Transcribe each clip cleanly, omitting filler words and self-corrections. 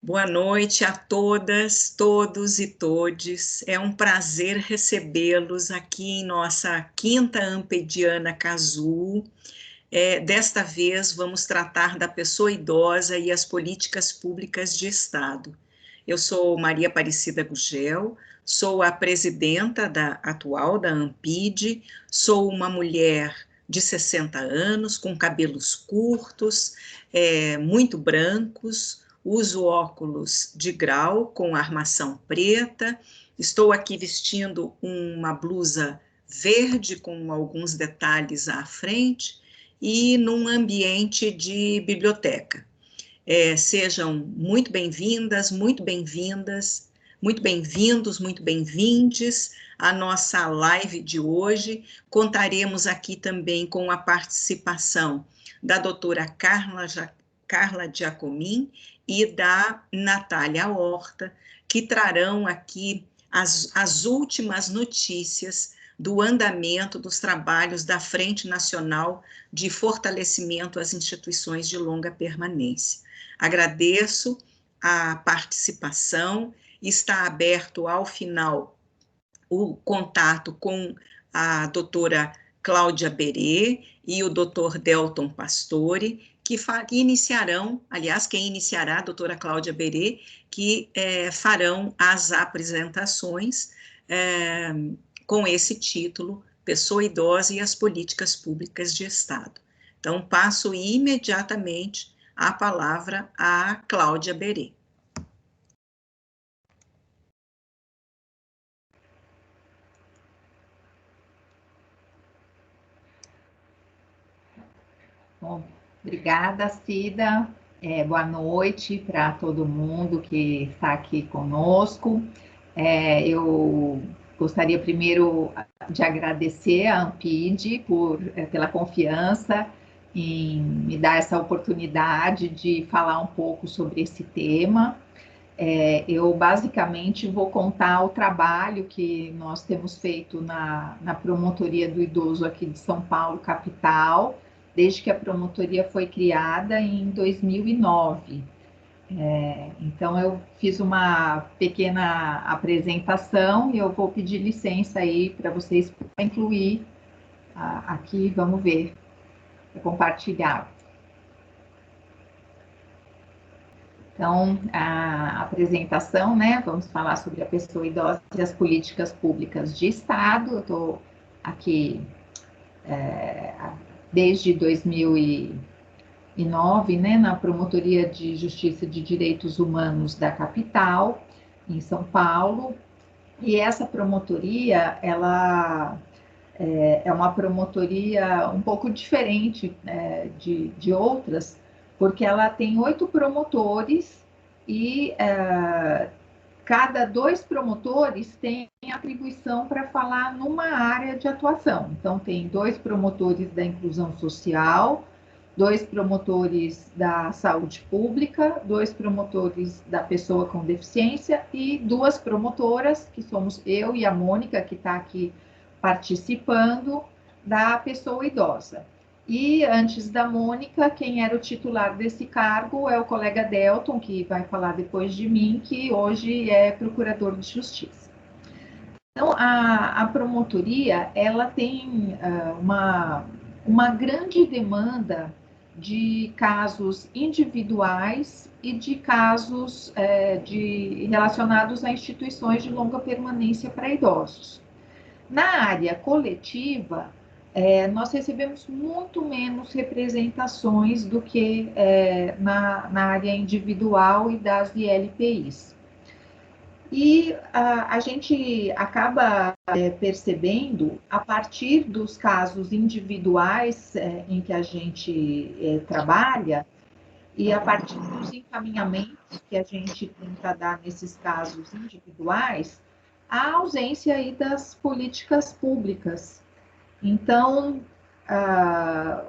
Boa noite a todas, todos e todes. É um prazer recebê-los aqui em nossa quinta Ampediana Casulo. Desta vez vamos tratar da pessoa idosa e as políticas públicas de Estado. Eu sou Maria Aparecida Gugel, sou a presidenta atual da Ampid, sou uma mulher de 60 anos, com cabelos curtos, muito brancos, uso óculos de grau com armação preta, estou aqui vestindo uma blusa verde com alguns detalhes à frente e num ambiente de biblioteca. Sejam muito bem-vindas, muito bem-vindas, muito bem-vindos, muito bem-vindes à nossa live de hoje. Contaremos aqui também com a participação da doutora Carla Giacomin e da Natália Horta, que trarão aqui as últimas notícias do andamento dos trabalhos da Frente Nacional de Fortalecimento às Instituições de Longa Permanência. Agradeço a participação, está aberto ao final o contato com a doutora Cláudia Berê e o doutor Delton Pastore, que iniciarão, aliás, quem iniciará, a doutora Cláudia Berê, que farão as apresentações com esse título, Pessoa Idosa e as Políticas Públicas de Estado. Então, passo imediatamente a palavra à Cláudia Berê. Bom, obrigada, Cida. Boa noite para todo mundo que está aqui conosco. Eu gostaria primeiro de agradecer à Ampid pela confiança em me dar essa oportunidade de falar um pouco sobre esse tema. Eu basicamente vou contar o trabalho que nós temos feito na Promotoria do Idoso aqui de São Paulo, capital, desde que a promotoria foi criada em 2009. Então, eu fiz uma pequena apresentação e eu vou pedir licença aí para vocês incluir aqui, vamos ver, compartilhar. Então, a apresentação, né? Vamos falar sobre a pessoa idosa e as políticas públicas de Estado. Eu estou aqui desde 2009, né, na Promotoria de Justiça de Direitos Humanos da capital, em São Paulo. E essa promotoria, ela é uma promotoria um pouco diferente de outras, porque ela tem 8 promotores e cada 2 promotores tem atribuição para falar numa área de atuação. Então, tem 2 promotores da inclusão social, 2 promotores da saúde pública, 2 promotores da pessoa com deficiência e 2 promotoras, que somos eu e a Mônica, que está aqui participando, da pessoa idosa. E antes da Mônica, quem era o titular desse cargo é o colega Delton, que vai falar depois de mim, que hoje é procurador de justiça. Então, a promotoria, ela tem uma grande demanda de casos individuais e de casos relacionados a instituições de longa permanência para idosos. Na área coletiva, nós recebemos muito menos representações do que na área individual e das ILPIs. E a gente acaba percebendo, a partir dos casos individuais em que a gente trabalha, e a partir dos encaminhamentos que a gente tenta dar nesses casos individuais, a ausência aí das políticas públicas. Então,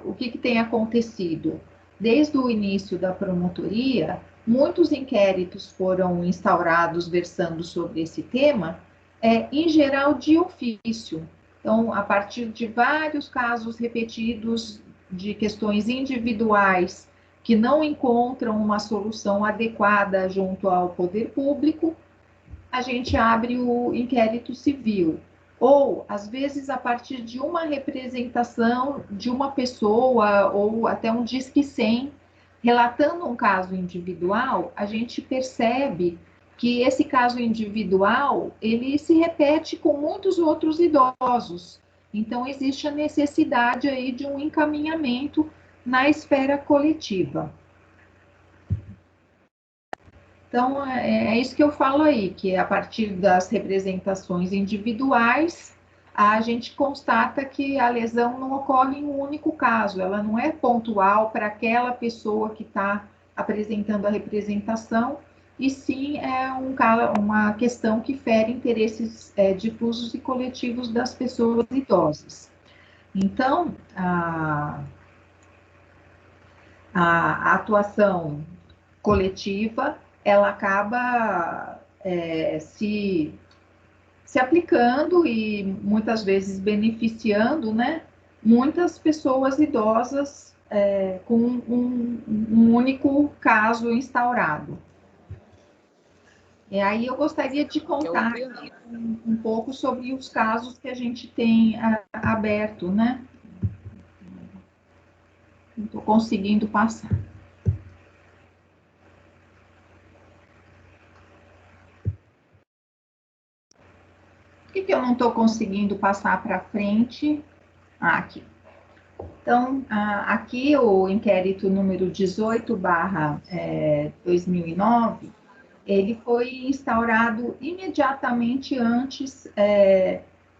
o que tem acontecido? Desde o início da promotoria, muitos inquéritos foram instaurados versando sobre esse tema, em geral de ofício. Então, a partir de vários casos repetidos de questões individuais que não encontram uma solução adequada junto ao poder público, a gente abre o inquérito civil. Ou, às vezes, a partir de uma representação de uma pessoa, ou até um Disque 100, relatando um caso individual, a gente percebe que esse caso individual, ele se repete com muitos outros idosos. Então, existe a necessidade aí de um encaminhamento na esfera coletiva. Então, é isso que eu falo aí, que a partir das representações individuais, a gente constata que a lesão não ocorre em um único caso, ela não é pontual para aquela pessoa que está apresentando a representação, e sim é uma questão que fere interesses difusos e coletivos das pessoas idosas. Então, a atuação coletiva, ela acaba se aplicando e muitas vezes beneficiando, né, muitas pessoas idosas com um único caso instaurado. E aí eu gostaria de contar um pouco sobre os casos que a gente tem aberto, né? Não estou conseguindo passar. Por que eu não estou conseguindo passar para frente? Aqui. Então, aqui o inquérito número 18/2009, ele foi instaurado imediatamente antes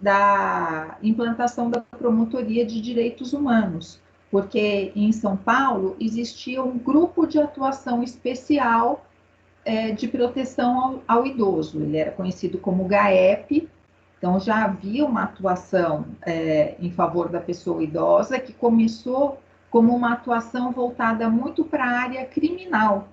da implantação da Promotoria de Direitos Humanos, porque em São Paulo existia um grupo de atuação especial de proteção ao idoso, ele era conhecido como GAEP. Então, já havia uma atuação em favor da pessoa idosa, que começou como uma atuação voltada muito para a área criminal,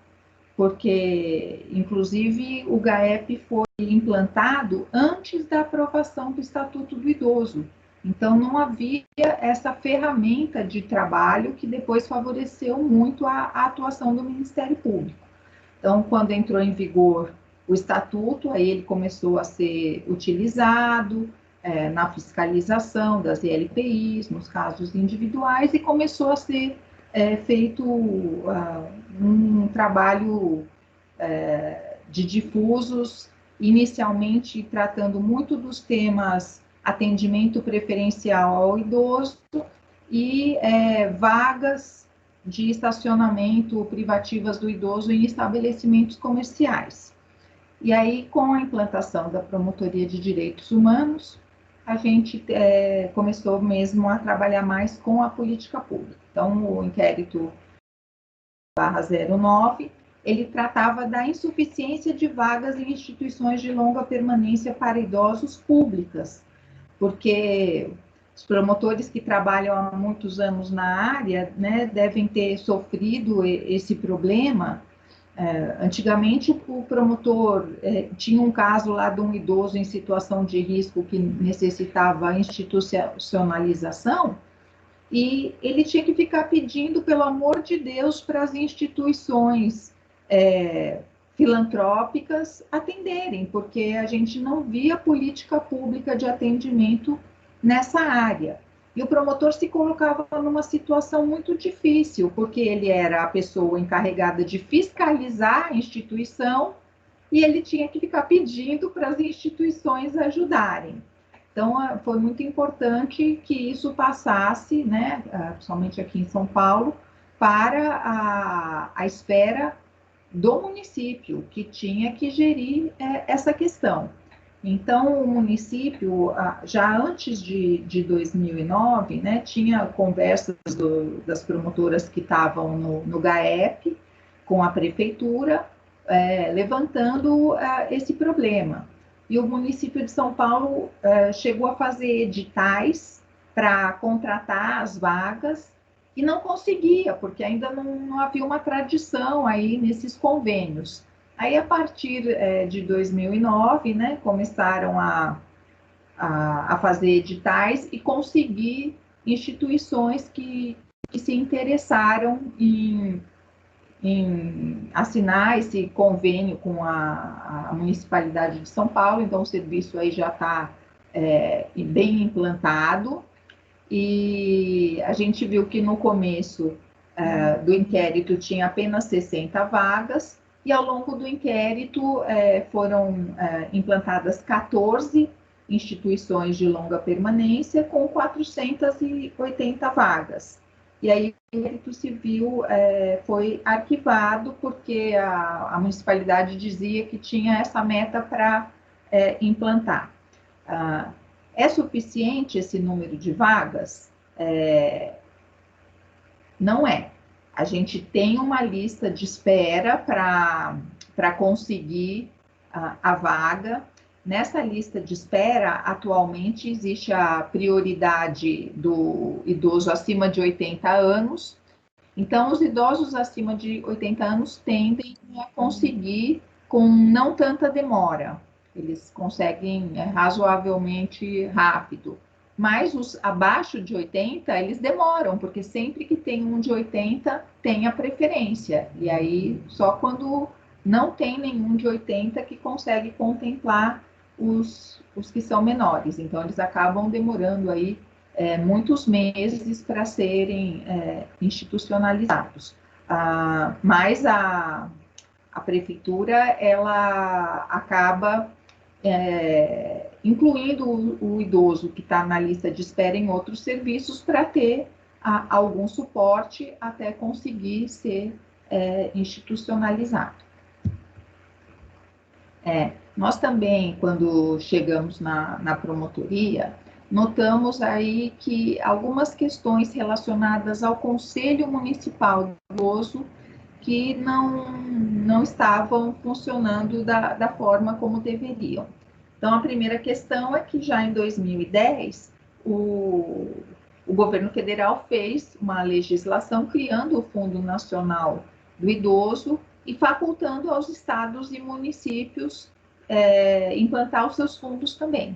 porque, inclusive, o GAEP foi implantado antes da aprovação do Estatuto do Idoso. Então, não havia essa ferramenta de trabalho que depois favoreceu muito a atuação do Ministério Público. Então, quando entrou em vigor o estatuto, aí ele começou a ser utilizado na fiscalização das ILPIs, nos casos individuais, e começou a ser feito um trabalho de difusos, inicialmente tratando muito dos temas atendimento preferencial ao idoso e vagas de estacionamento privativas do idoso em estabelecimentos comerciais. E aí, com a implantação da Promotoria de Direitos Humanos, a gente começou mesmo a trabalhar mais com a política pública. Então, o inquérito /09, ele tratava da insuficiência de vagas em instituições de longa permanência para idosos públicas, porque os promotores que trabalham há muitos anos na área, né, devem ter sofrido esse problema. Antigamente, o promotor tinha um caso lá de um idoso em situação de risco que necessitava institucionalização, e ele tinha que ficar pedindo, pelo amor de Deus, para as instituições filantrópicas atenderem, porque a gente não via política pública de atendimento nessa área. E o promotor se colocava numa situação muito difícil, porque ele era a pessoa encarregada de fiscalizar a instituição e ele tinha que ficar pedindo para as instituições ajudarem. Então, foi muito importante que isso passasse, né, principalmente aqui em São Paulo, para a esfera do município, que tinha que gerir essa questão. Então, o município, já antes de 2009, né, tinha conversas das promotoras que estavam no GAEP com a prefeitura, levantando esse problema. E o município de São Paulo chegou a fazer editais para contratar as vagas e não conseguia, porque ainda não havia uma tradição aí nesses convênios. Aí, a partir de 2009, né, começaram a fazer editais e conseguir instituições que se interessaram em assinar esse convênio com a Municipalidade de São Paulo, então o serviço aí já está bem implantado, e a gente viu que no começo do inquérito tinha apenas 60 vagas, e ao longo do inquérito foram implantadas 14 instituições de longa permanência com 480 vagas. E aí o inquérito civil foi arquivado porque a municipalidade dizia que tinha essa meta para implantar. É suficiente esse número de vagas? Não é. A gente tem uma lista de espera para conseguir a vaga. Nessa lista de espera, atualmente, existe a prioridade do idoso acima de 80 anos. Então, os idosos acima de 80 anos tendem a conseguir com não tanta demora. Eles conseguem razoavelmente rápido. Mas os abaixo de 80, eles demoram, porque sempre que tem um de 80, tem a preferência. E aí, só quando não tem nenhum de 80 que consegue contemplar os que são menores. Então, eles acabam demorando aí muitos meses para serem institucionalizados. Mas a prefeitura, ela acaba incluindo o idoso que está na lista de espera em outros serviços para ter algum suporte até conseguir ser institucionalizado. Nós também, quando chegamos na promotoria, notamos aí que algumas questões relacionadas ao Conselho Municipal do Idoso que não estavam funcionando da forma como deveriam. Então, a primeira questão é que já em 2010, o governo federal fez uma legislação criando o Fundo Nacional do Idoso e facultando aos estados e municípios implantar os seus fundos também.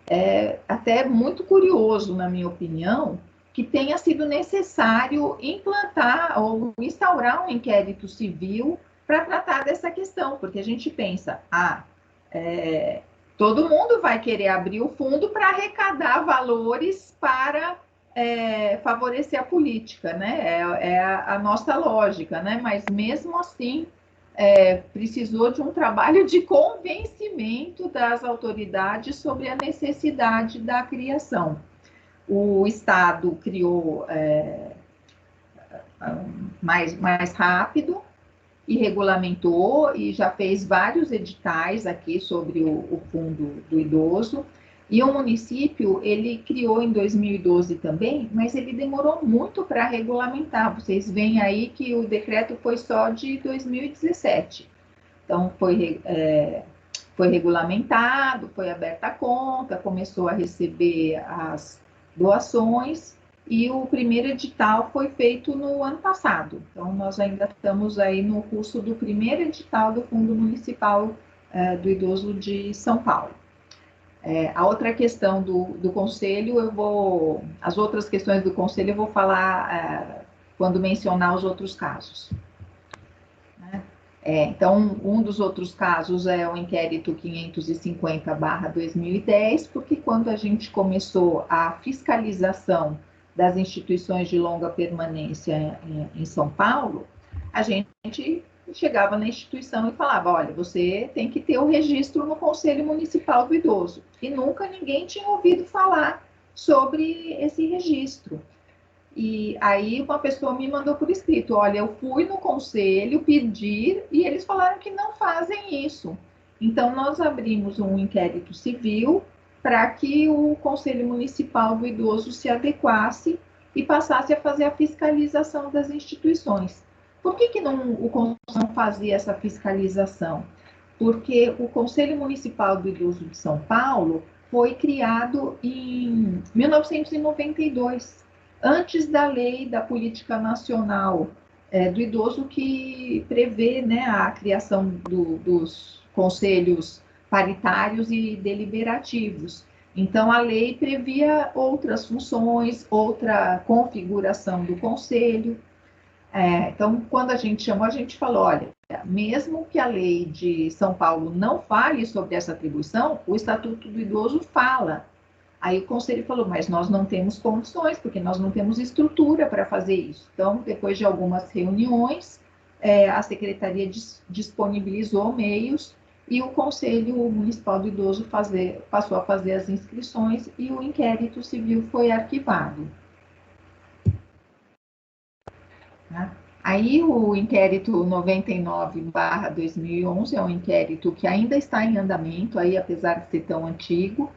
É até muito curioso, na minha opinião, que tenha sido necessário implantar ou instaurar um inquérito civil para tratar dessa questão, porque a gente pensa, todo mundo vai querer abrir o fundo para arrecadar valores para favorecer a política, né? É a nossa lógica, né? Mas mesmo assim, precisou de um trabalho de convencimento das autoridades sobre a necessidade da criação. O Estado criou mais rápido e regulamentou e já fez vários editais aqui sobre o Fundo do Idoso. E o município, ele criou em 2012 também, mas ele demorou muito para regulamentar. Vocês veem aí que o decreto foi só de 2017. Então, foi regulamentado, foi aberta a conta, começou a receber as doações, e o primeiro edital foi feito no ano passado. Então, nós ainda estamos aí no curso do primeiro edital do Fundo Municipal do Idoso de São Paulo. A outra questão do Conselho, as outras questões do Conselho eu vou falar quando mencionar os outros casos. Então, um dos outros casos é o inquérito 550/2010, porque quando a gente começou a fiscalização das instituições de longa permanência em São Paulo, a gente chegava na instituição e falava, olha, você tem que ter o registro no Conselho Municipal do Idoso. E nunca ninguém tinha ouvido falar sobre esse registro. E aí uma pessoa me mandou por escrito, olha, eu fui no conselho pedir e eles falaram que não fazem isso. Então, nós abrimos um inquérito civil para que o Conselho Municipal do Idoso se adequasse e passasse a fazer a fiscalização das instituições. Por que o Conselho não fazia essa fiscalização? Porque o Conselho Municipal do Idoso de São Paulo foi criado em 1992, antes da lei da política nacional do idoso, que prevê, né, a criação dos conselhos paritários e deliberativos. Então, a lei previa outras funções, outra configuração do conselho. Então, quando a gente chamou, a gente falou, olha, mesmo que a lei de São Paulo não fale sobre essa atribuição, o Estatuto do Idoso fala. Aí o conselho falou, mas nós não temos condições, porque nós não temos estrutura para fazer isso. Então, depois de algumas reuniões, a secretaria disponibilizou meios e o Conselho Municipal do Idoso passou a fazer as inscrições e o inquérito civil foi arquivado. Tá? Aí o inquérito 99/2011 é um inquérito que ainda está em andamento, aí, apesar de ser tão antigo,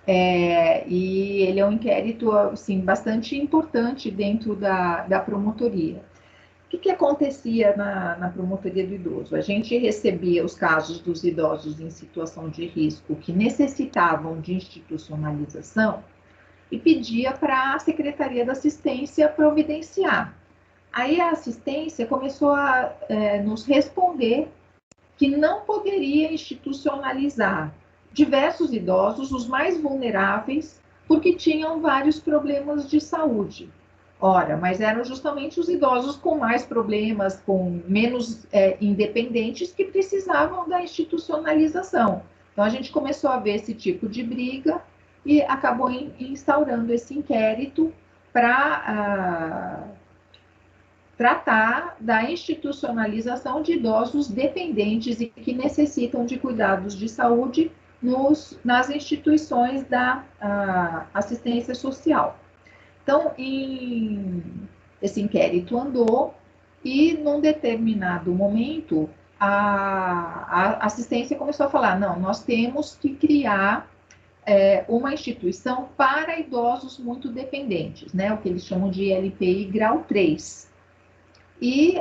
e ele é um inquérito assim, bastante importante dentro da promotoria. O que acontecia na promotoria do idoso? A gente recebia os casos dos idosos em situação de risco que necessitavam de institucionalização e pedia para a Secretaria da Assistência providenciar. Aí a assistência começou a nos responder que não poderia institucionalizar diversos idosos, os mais vulneráveis, porque tinham vários problemas de saúde. Ora, mas eram justamente os idosos com mais problemas, com menos independentes, que precisavam da institucionalização. Então, a gente começou a ver esse tipo de briga e acabou instaurando esse inquérito para tratar da institucionalização de idosos dependentes e que necessitam de cuidados de saúde nas instituições da assistência social. Então, esse inquérito andou e, num determinado momento, a assistência começou a falar, não, nós temos que criar uma instituição para idosos muito dependentes, né, o que eles chamam de ILPI grau 3. E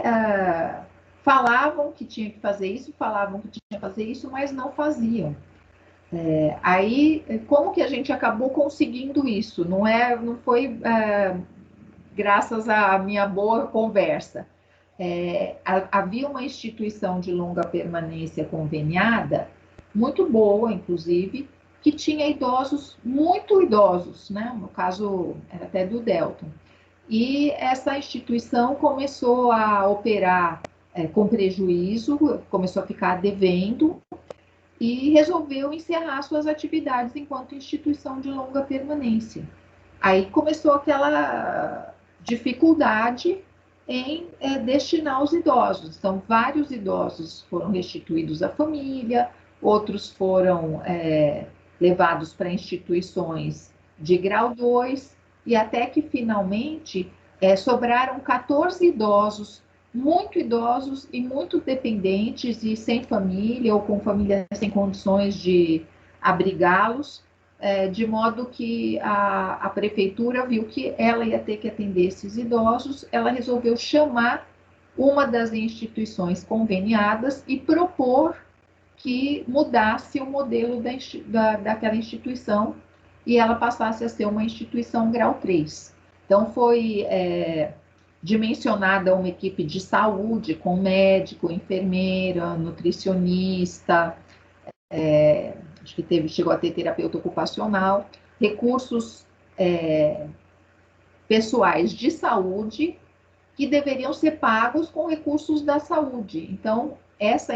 falavam que tinha que fazer isso, mas não faziam. Aí, como que a gente acabou conseguindo isso? Não foi graças à minha boa conversa. Havia uma instituição de longa permanência conveniada, muito boa, inclusive, que tinha idosos, muito idosos, né? No caso, era até do Delton. E essa instituição começou a operar com prejuízo, começou a ficar devendo e resolveu encerrar suas atividades enquanto instituição de longa permanência. Aí começou aquela dificuldade em destinar os idosos. Então, vários idosos foram restituídos à família, outros foram levados para instituições de grau 2, e até que finalmente sobraram 14 idosos, muito idosos e muito dependentes e sem família ou com família sem condições de abrigá-los, de modo que a prefeitura viu que ela ia ter que atender esses idosos, ela resolveu chamar uma das instituições conveniadas e propor que mudasse o modelo daquela instituição e ela passasse a ser uma instituição grau 3. Então, foi dimensionada uma equipe de saúde, com médico, enfermeira, nutricionista, acho que chegou a ter terapeuta ocupacional, recursos pessoais de saúde que deveriam ser pagos com recursos da saúde. Então, essa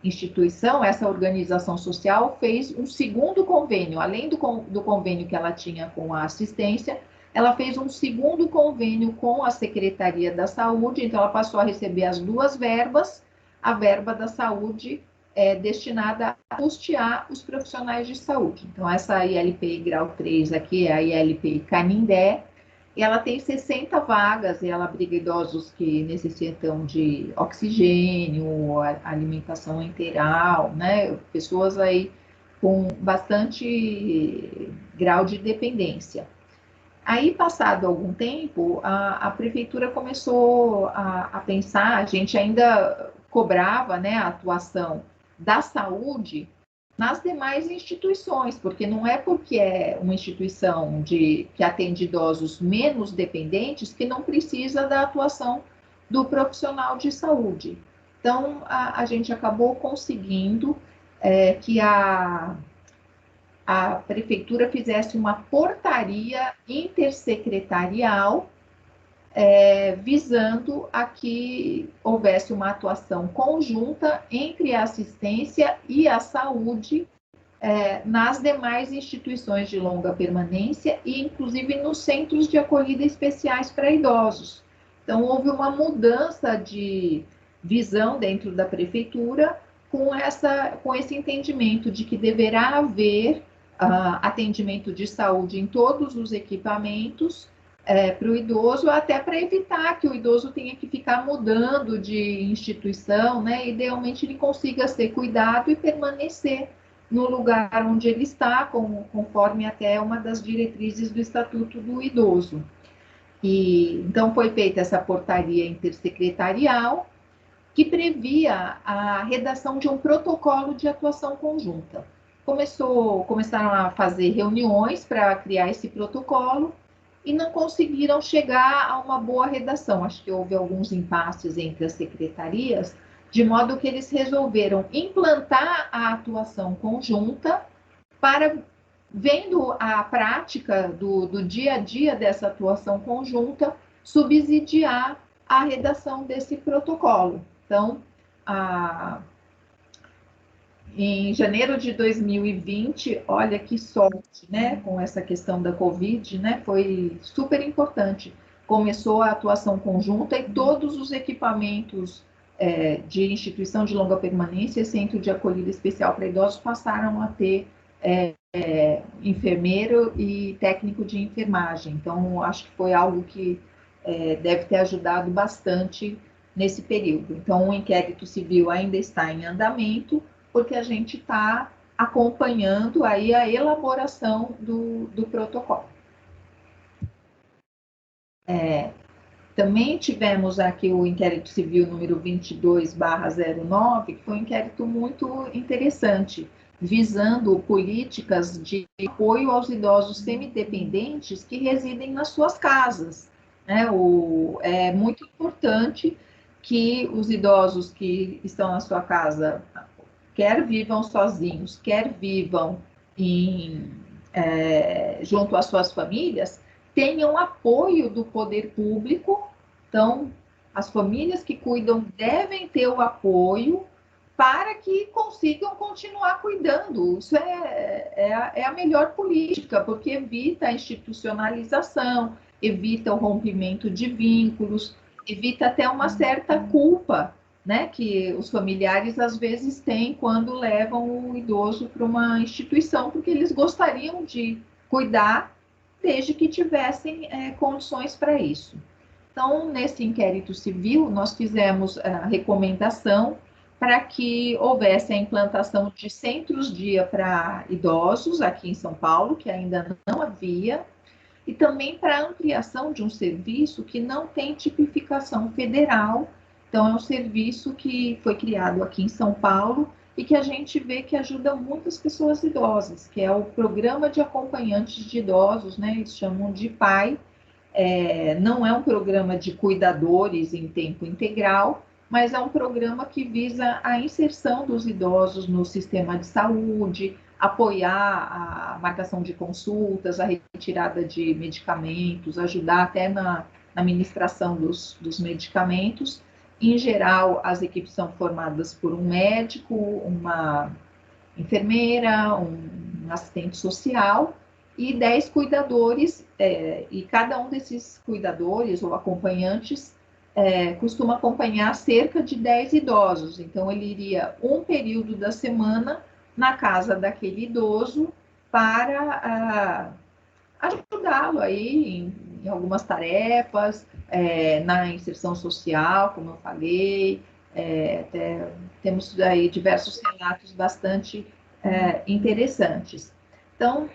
instituição, essa organização social fez um segundo convênio, além do convênio que ela tinha com a assistência, ela fez um segundo convênio com a Secretaria da Saúde, então ela passou a receber as duas verbas, a verba da saúde destinada a custear os profissionais de saúde. Então, essa ILPI grau 3 aqui é a ILPI Canindé, e ela tem 60 vagas, e ela abriga idosos que necessitam de oxigênio, alimentação integral, né? Pessoas aí com bastante grau de dependência. Aí, passado algum tempo, a prefeitura começou a pensar, a gente ainda cobrava, né, a atuação da saúde nas demais instituições, porque não é porque é uma instituição que atende idosos menos dependentes que não precisa da atuação do profissional de saúde. Então, a gente acabou conseguindo que a prefeitura fizesse uma portaria intersecretarial visando a que houvesse uma atuação conjunta entre a assistência e a saúde nas demais instituições de longa permanência e, inclusive, nos centros de acolhida especiais para idosos. Então, houve uma mudança de visão dentro da prefeitura com esse entendimento de que deverá haver atendimento de saúde em todos os equipamentos para o idoso, até para evitar que o idoso tenha que ficar mudando de instituição, né? Idealmente ele consiga ser cuidado e permanecer no lugar onde ele está, conforme até uma das diretrizes do Estatuto do Idoso. E então foi feita essa portaria intersecretarial que previa a redação de um protocolo de atuação conjunta. Começaram a fazer reuniões para criar esse protocolo e não conseguiram chegar a uma boa redação. Acho que houve alguns impasses entre as secretarias, de modo que eles resolveram implantar a atuação conjunta para, vendo a prática do dia a dia dessa atuação conjunta, subsidiar a redação desse protocolo. Então, em janeiro de 2020, olha que sorte, né, com essa questão da Covid, né, foi super importante. Começou a atuação conjunta e todos os equipamentos de instituição de longa permanência, centro de acolhida especial para idosos, passaram a ter enfermeiro e técnico de enfermagem. Então, acho que foi algo que deve ter ajudado bastante nesse período. Então, o inquérito civil ainda está em andamento, porque a gente está acompanhando aí a elaboração do protocolo. Também tivemos aqui o inquérito civil número 22/09, que foi um inquérito muito interessante, visando políticas de apoio aos idosos semidependentes que residem nas suas casas. É muito importante que os idosos que estão na sua casa, quer vivam sozinhos, quer vivam junto às suas famílias, tenham apoio do poder público. Então, as famílias que cuidam devem ter o apoio para que consigam continuar cuidando. Isso é a melhor política, porque evita a institucionalização, evita o rompimento de vínculos, evita até uma certa culpa, né, que os familiares às vezes têm quando levam o idoso para uma instituição, porque eles gostariam de cuidar desde que tivessem condições para isso. Então, nesse inquérito civil, nós fizemos a recomendação para que houvesse a implantação de centros-dia para idosos aqui em São Paulo, que ainda não havia, e também para a ampliação de um serviço que não tem tipificação federal. Então, é um serviço que foi criado aqui em São Paulo e que a gente vê que ajuda muitas pessoas idosas, que é o Programa de Acompanhantes de Idosos, né? Eles chamam de PAI. Não é um programa de cuidadores em tempo integral, mas é um programa que visa a inserção dos idosos no sistema de saúde, apoiar a marcação de consultas, a retirada de medicamentos, ajudar até na administração dos medicamentos. Em geral, as equipes são formadas por um médico, uma enfermeira, um assistente social e 10 cuidadores, e cada um desses cuidadores ou acompanhantes costuma acompanhar cerca de 10 idosos. Então, ele iria um período da semana na casa daquele idoso para ajudá-lo aí em algumas tarefas, na inserção social, como eu falei. Temos aí diversos relatos bastante interessantes. Então,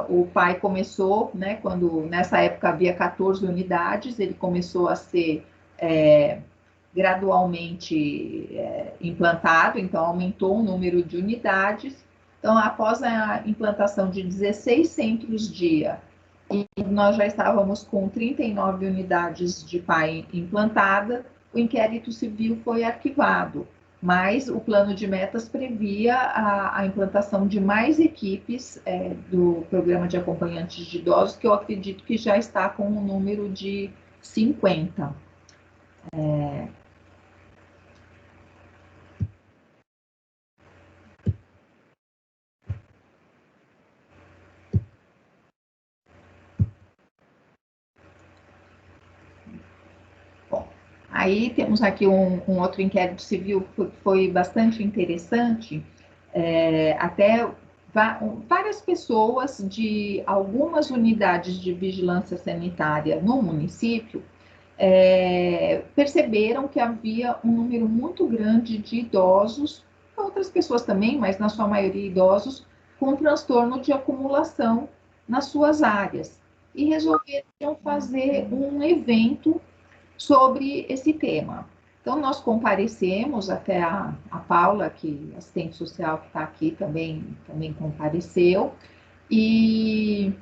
o PAI começou, né, quando nessa época havia 14 unidades, ele começou a ser gradualmente implantado, então aumentou o número de unidades. Então, após a implantação de 16 centros-dia, e nós já estávamos com 39 unidades de PAI implantada, o inquérito civil foi arquivado, mas o plano de metas previa a implantação de mais equipes do programa de acompanhantes de idosos, que eu acredito que já está com um número de 50. Bom, aí temos aqui um outro inquérito civil que foi bastante interessante, até várias pessoas de algumas unidades de vigilância sanitária no município perceberam que havia um número muito grande de idosos, outras pessoas também, mas na sua maioria idosos, com transtorno de acumulação nas suas áreas. E resolveram fazer um evento sobre esse tema. Então, nós comparecemos, até a Paula, que assistente social que está aqui, também compareceu, e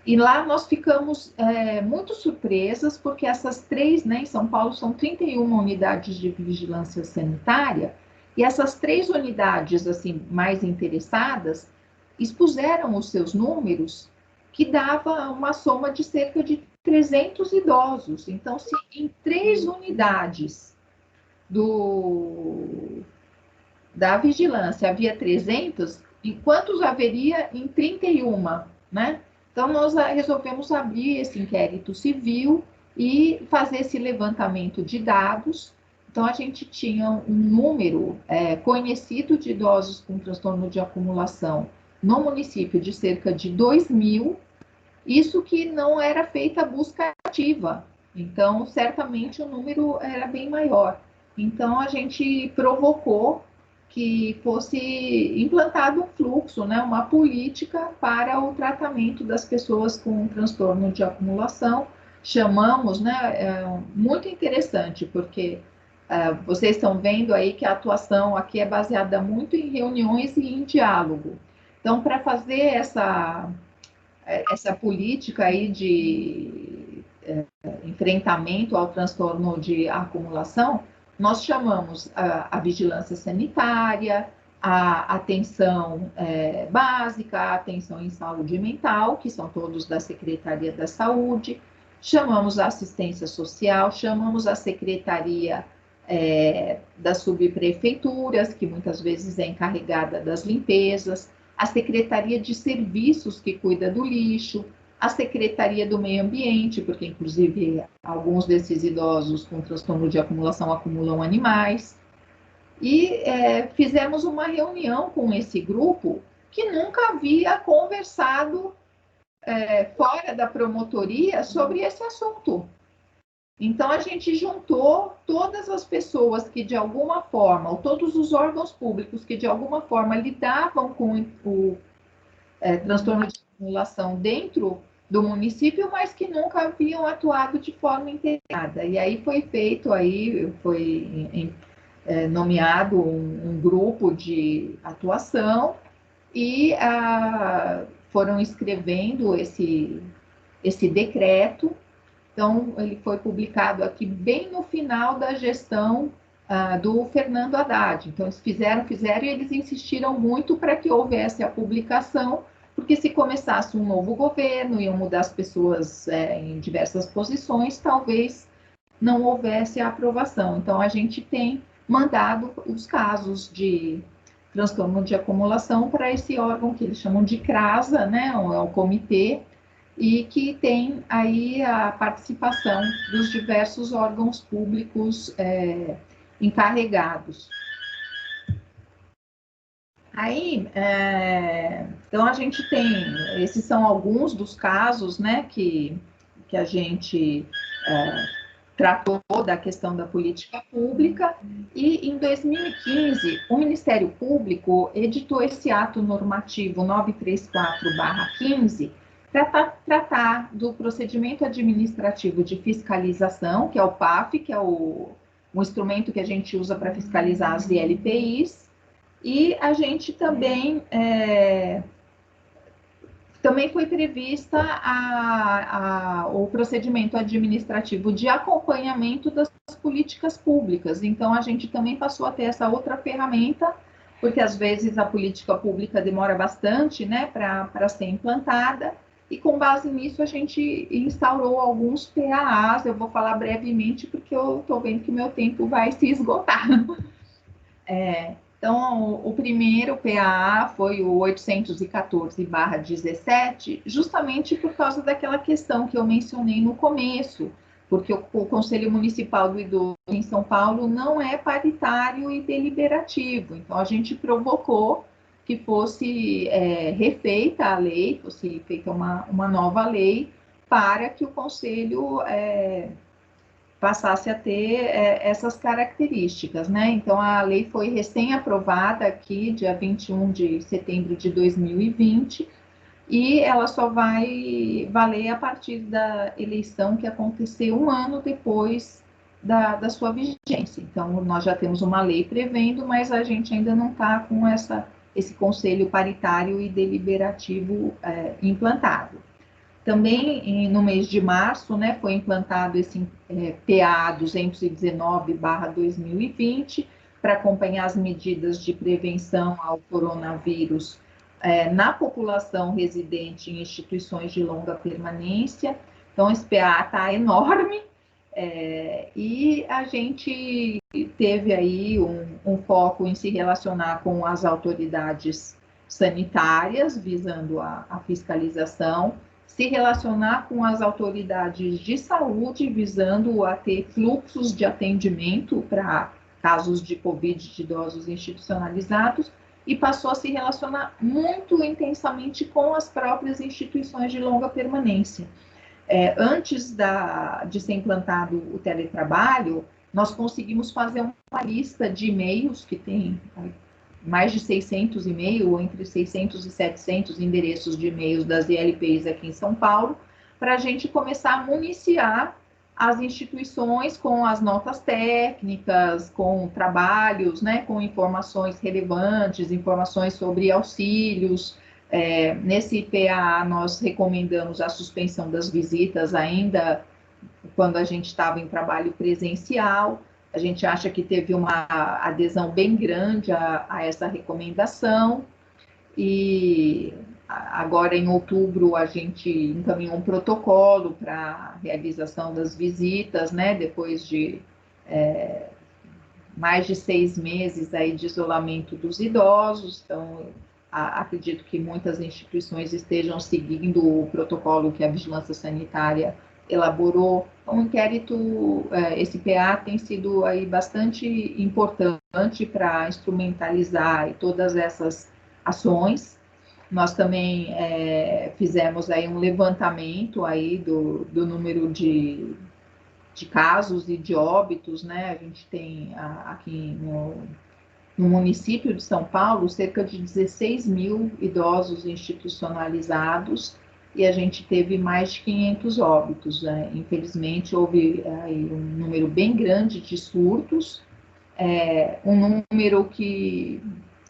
lá nós ficamos muito surpresas, porque essas três, né, em São Paulo são 31 unidades de vigilância sanitária, e essas três unidades assim mais interessadas expuseram os seus números, que dava uma soma de cerca de 300 idosos. Então, se em 3 unidades da vigilância havia 300, e quantos haveria em 31, né? Então, nós resolvemos abrir esse inquérito civil e fazer esse levantamento de dados. Então, a gente tinha um número conhecido de idosos com transtorno de acumulação no município de cerca de 2.000, isso que não era feita a busca ativa. Então, certamente o número era bem maior. Então, a gente provocou que fosse implantado um fluxo, né, uma política para o tratamento das pessoas com transtorno de acumulação. Chamamos, né, muito interessante, porque vocês estão vendo aí que a atuação aqui é baseada muito em reuniões e em diálogo. Então, para fazer essa política aí de enfrentamento ao transtorno de acumulação, nós chamamos a vigilância sanitária, a atenção básica, a atenção em saúde mental, que são todos da Secretaria da Saúde, chamamos a assistência social, chamamos a Secretaria das subprefeituras, que muitas vezes é encarregada das limpezas, a Secretaria de Serviços, que cuida do lixo, a Secretaria do Meio Ambiente, porque, inclusive, alguns desses idosos com transtorno de acumulação acumulam animais. E fizemos uma reunião com esse grupo que nunca havia conversado fora da promotoria sobre esse assunto. Então, a gente juntou todas as pessoas que, de alguma forma, ou todos os órgãos públicos que, de alguma forma, lidavam com o transtorno de acumulação dentro do município, mas que nunca haviam atuado de forma integrada. E aí foi feito, foi nomeado um grupo de atuação e foram escrevendo esse decreto. Então, ele foi publicado aqui bem no final da gestão do Fernando Haddad. Então, eles fizeram e eles insistiram muito para que houvesse a publicação, porque se começasse um novo governo, iam mudar as pessoas em diversas posições, talvez não houvesse a aprovação. Então, a gente tem mandado os casos de transtorno de acumulação para esse órgão que eles chamam de CRASA, né, é o comitê, e que tem aí a participação dos diversos órgãos públicos encarregados. Aí, então a gente tem, esses são alguns dos casos, né, que a gente tratou da questão da política pública, e em 2015 o Ministério Público editou esse ato normativo 934/15, para tratar do procedimento administrativo de fiscalização, que é o PAF, que é um instrumento que a gente usa para fiscalizar as ILPIs, e a gente também foi prevista o procedimento administrativo de acompanhamento das políticas públicas. Então, a gente também passou a ter essa outra ferramenta, porque às vezes a política pública demora bastante, né, para ser implantada, e com base nisso a gente instaurou alguns PAAs, eu vou falar brevemente porque eu estou vendo que meu tempo vai se esgotar. Então, o primeiro PAA foi o 814/17, justamente por causa daquela questão que eu mencionei no começo, porque o Conselho Municipal do Idoso em São Paulo não é paritário e deliberativo. Então, a gente provocou que fosse refeita a lei, fosse feita uma nova lei, para que o Conselho passasse a ter essas características, né? Então, a lei foi recém-aprovada aqui, dia 21 de setembro de 2020, e ela só vai valer a partir da eleição que aconteceu um ano depois da sua vigência. Então, nós já temos uma lei prevendo, mas a gente ainda não está com esse conselho paritário e deliberativo implantado. Também no mês de março, né, foi implantado esse PA 219/2020 para acompanhar as medidas de prevenção ao coronavírus na população residente em instituições de longa permanência. Então, esse PA está enorme e a gente teve aí um foco em se relacionar com as autoridades sanitárias, visando a fiscalização, se relacionar com as autoridades de saúde, visando a ter fluxos de atendimento para casos de Covid de idosos institucionalizados, e passou a se relacionar muito intensamente com as próprias instituições de longa permanência. Antes de ser implantado o teletrabalho, nós conseguimos fazer uma lista de e-mails, que tem mais de 600 e-mails, ou entre 600 e 700 endereços de e-mails das ILPs aqui em São Paulo, para a gente começar a municiar as instituições com as notas técnicas, com trabalhos, né, com informações relevantes, informações sobre auxílios. Nesse PA, nós recomendamos a suspensão das visitas ainda quando a gente estava em trabalho presencial. A gente acha que teve uma adesão bem grande a essa recomendação, e agora em outubro a gente encaminhou um protocolo para a realização das visitas, né, depois de mais de 6 meses aí de isolamento dos idosos. Então, acredito que muitas instituições estejam seguindo o protocolo que a Vigilância Sanitária elaborou. Então, o inquérito, esse PA tem sido aí bastante importante para instrumentalizar todas essas ações. Nós também fizemos aí um levantamento aí do número de casos e de óbitos, né? A gente tem aqui no município de São Paulo cerca de 16 mil idosos institucionalizados, e a gente teve mais de 500 óbitos, né? Infelizmente, houve aí um número bem grande de surtos, um número que,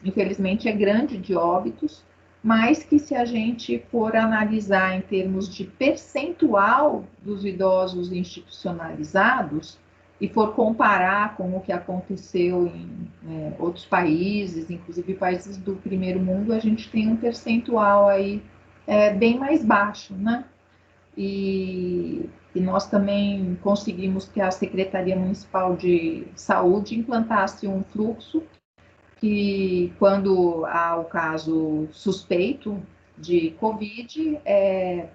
infelizmente, é grande de óbitos, mas que, se a gente for analisar em termos de percentual dos idosos institucionalizados e for comparar com o que aconteceu em outros países, inclusive países do primeiro mundo, a gente tem um percentual aí bem mais baixo, né? E nós também conseguimos que a Secretaria Municipal de Saúde implantasse um fluxo que, quando há o caso suspeito de Covid, é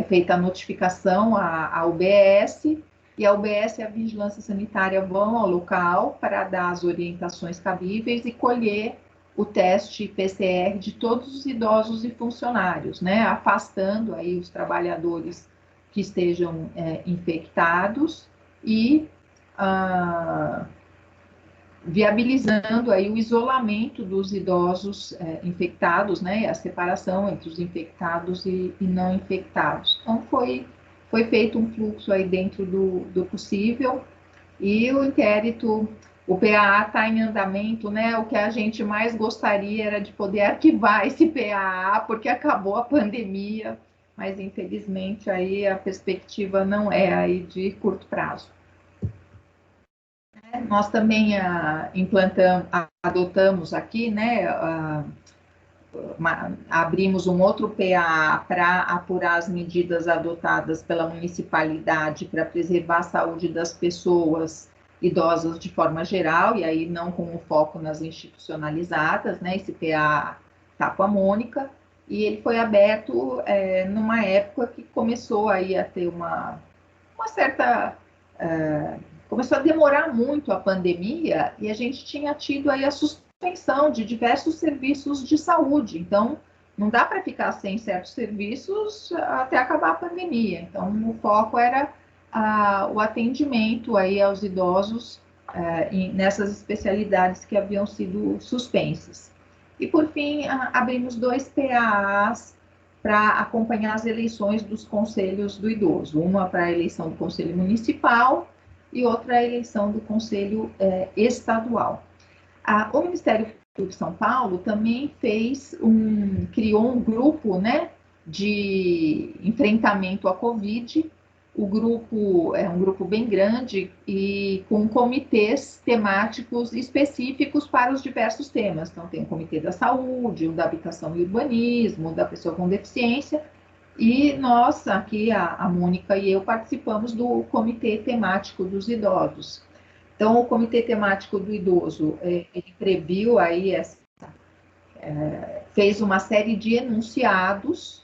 feita a notificação à UBS, e a UBS e a Vigilância Sanitária vão ao local para dar as orientações cabíveis e colher o teste PCR de todos os idosos e funcionários, né, afastando aí os trabalhadores que estejam infectados e viabilizando aí o isolamento dos idosos infectados, né, a separação entre os infectados e não infectados. Então, foi feito um fluxo aí dentro do possível, e o inquérito, o PAA está em andamento, né? O que a gente mais gostaria era de poder arquivar esse PAA, porque acabou a pandemia, mas infelizmente aí a perspectiva não é aí de curto prazo. Nós também adotamos aqui, né, abrimos um outro PA para apurar as medidas adotadas pela municipalidade para preservar a saúde das pessoas idosas de forma geral, e aí não com o foco nas institucionalizadas, né? Esse PA está com a Mônica, e ele foi aberto numa época que começou aí a ter uma certa... começou a demorar muito a pandemia, e a gente tinha tido aí a suspensão de diversos serviços de saúde, então não dá para ficar sem certos serviços até acabar a pandemia. Então o foco era o atendimento aí aos idosos nessas especialidades que haviam sido suspensas. E por fim abrimos 2 PAAs para acompanhar as eleições dos conselhos do idoso, uma para a eleição do conselho municipal e outra a eleição do conselho estadual. O Ministério Público de São Paulo também criou um grupo, né, de enfrentamento à Covid. O grupo é um grupo bem grande e com comitês temáticos específicos para os diversos temas. Então, tem o Comitê da Saúde, o da Habitação e Urbanismo, o da Pessoa com Deficiência, e nós, aqui, a Mônica e eu, participamos do Comitê Temático dos Idosos. Então, o Comitê Temático do Idoso, ele previu aí, fez uma série de enunciados.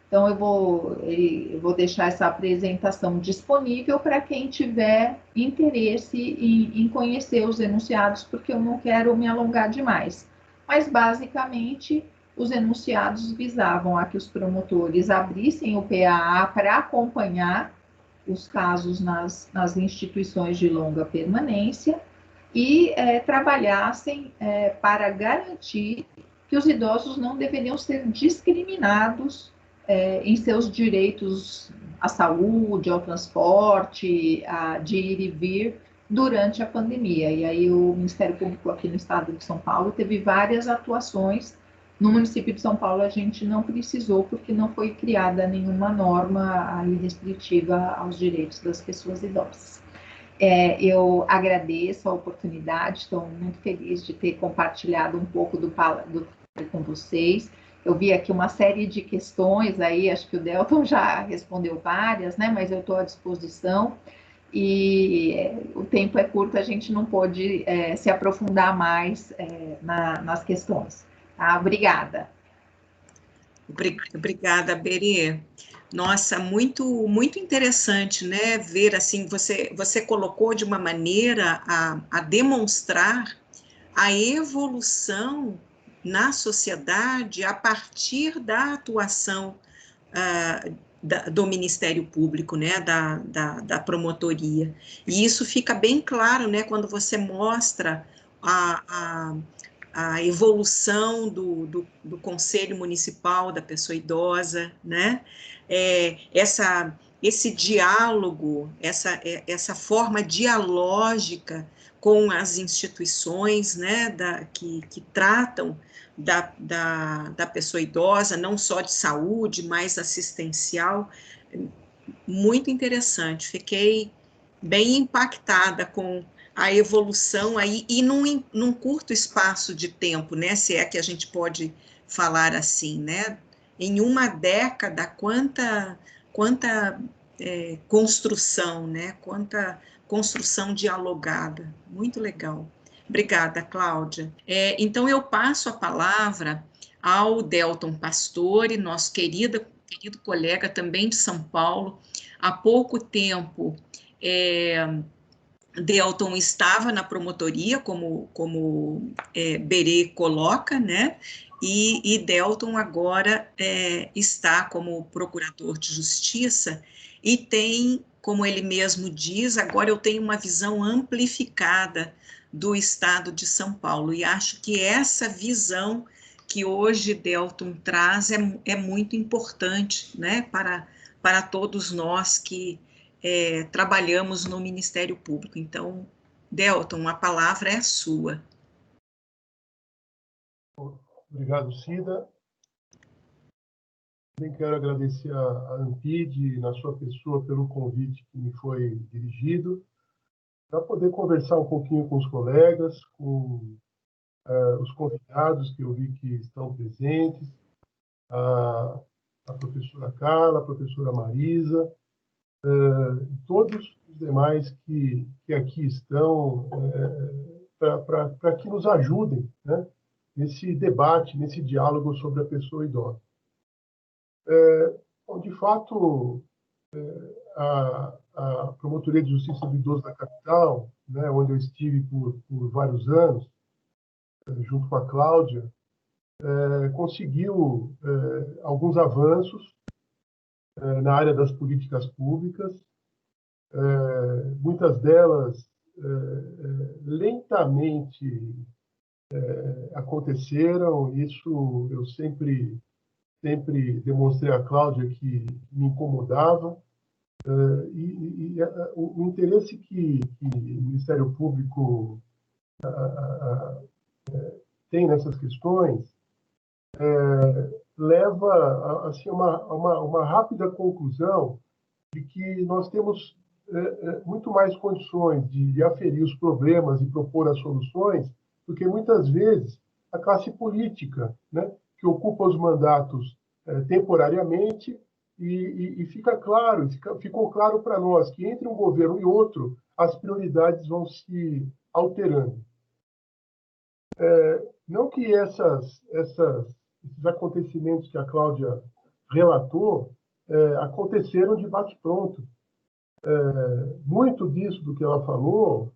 Então, eu vou deixar essa apresentação disponível para quem tiver interesse em conhecer os enunciados, porque eu não quero me alongar demais. Mas, basicamente, os enunciados visavam a que os promotores abrissem o PAA para acompanhar os casos nas instituições de longa permanência e trabalhassem para garantir que os idosos não deveriam ser discriminados em seus direitos à saúde, ao transporte, de ir e vir durante a pandemia. E aí o Ministério Público aqui no estado de São Paulo teve várias atuações. No município de São Paulo a gente não precisou, porque não foi criada nenhuma norma aí restritiva aos direitos das pessoas idosas. Eu agradeço a oportunidade, estou muito feliz de ter compartilhado um pouco do com vocês. Eu vi aqui uma série de questões aí, acho que o Delton já respondeu várias, né? Mas eu estou à disposição. E o tempo é curto, a gente não pôde se aprofundar mais nas questões. Tá? Obrigada. Obrigada, Berê. Nossa, muito muito interessante, né? Ver assim, você colocou de uma maneira a demonstrar a evolução na sociedade a partir da atuação do Ministério Público, né, da promotoria. E isso fica bem claro, né, quando você mostra a evolução do Conselho Municipal da Pessoa Idosa, né, esse diálogo, essa forma dialógica com as instituições, né, que tratam da pessoa idosa, não só de saúde, mas assistencial, muito interessante. Fiquei bem impactada com a evolução aí, e num curto espaço de tempo, né, se é que a gente pode falar assim, né, em uma década, quanta construção, né, quanta construção dialogada, muito legal. Obrigada, Cláudia. Então, eu passo a palavra ao Delton Pastore, nosso querido colega também de São Paulo. Há pouco tempo, Delton estava na promotoria, como Berê coloca, né? E Delton agora está como procurador de justiça e tem, como ele mesmo diz, agora eu tenho uma visão amplificada do estado de São Paulo, e acho que essa visão que hoje Delton traz é muito importante, né, para todos nós que trabalhamos no Ministério Público. Então, Delton, a palavra é sua. Obrigado, Cida. Também quero agradecer a Ampid, na sua pessoa, pelo convite que me foi dirigido, para poder conversar um pouquinho com os colegas, com os convidados que eu vi que estão presentes, a professora Carla, a professora Marisa, todos os demais que aqui estão, para que nos ajudem, né, nesse debate, nesse diálogo sobre a pessoa idosa. Bom, de fato, a Promotoria de Justiça do Idoso da capital, né, onde eu estive por vários anos, junto com a Cláudia, conseguiu alguns avanços na área das políticas públicas, muitas delas lentamente aconteceram. Isso eu sempre demonstrei à Cláudia que me incomodava. O interesse que o Ministério Público tem nessas questões leva assim, uma rápida conclusão de que nós temos muito mais condições de aferir os problemas e propor as soluções do que muitas vezes a classe política, né, que ocupa os mandatos temporariamente e ficou claro para nós que entre um governo e outro as prioridades vão se alterando. Não que esses acontecimentos que a Cláudia relatou aconteceram de bate-pronto. Muito disso do que ela falou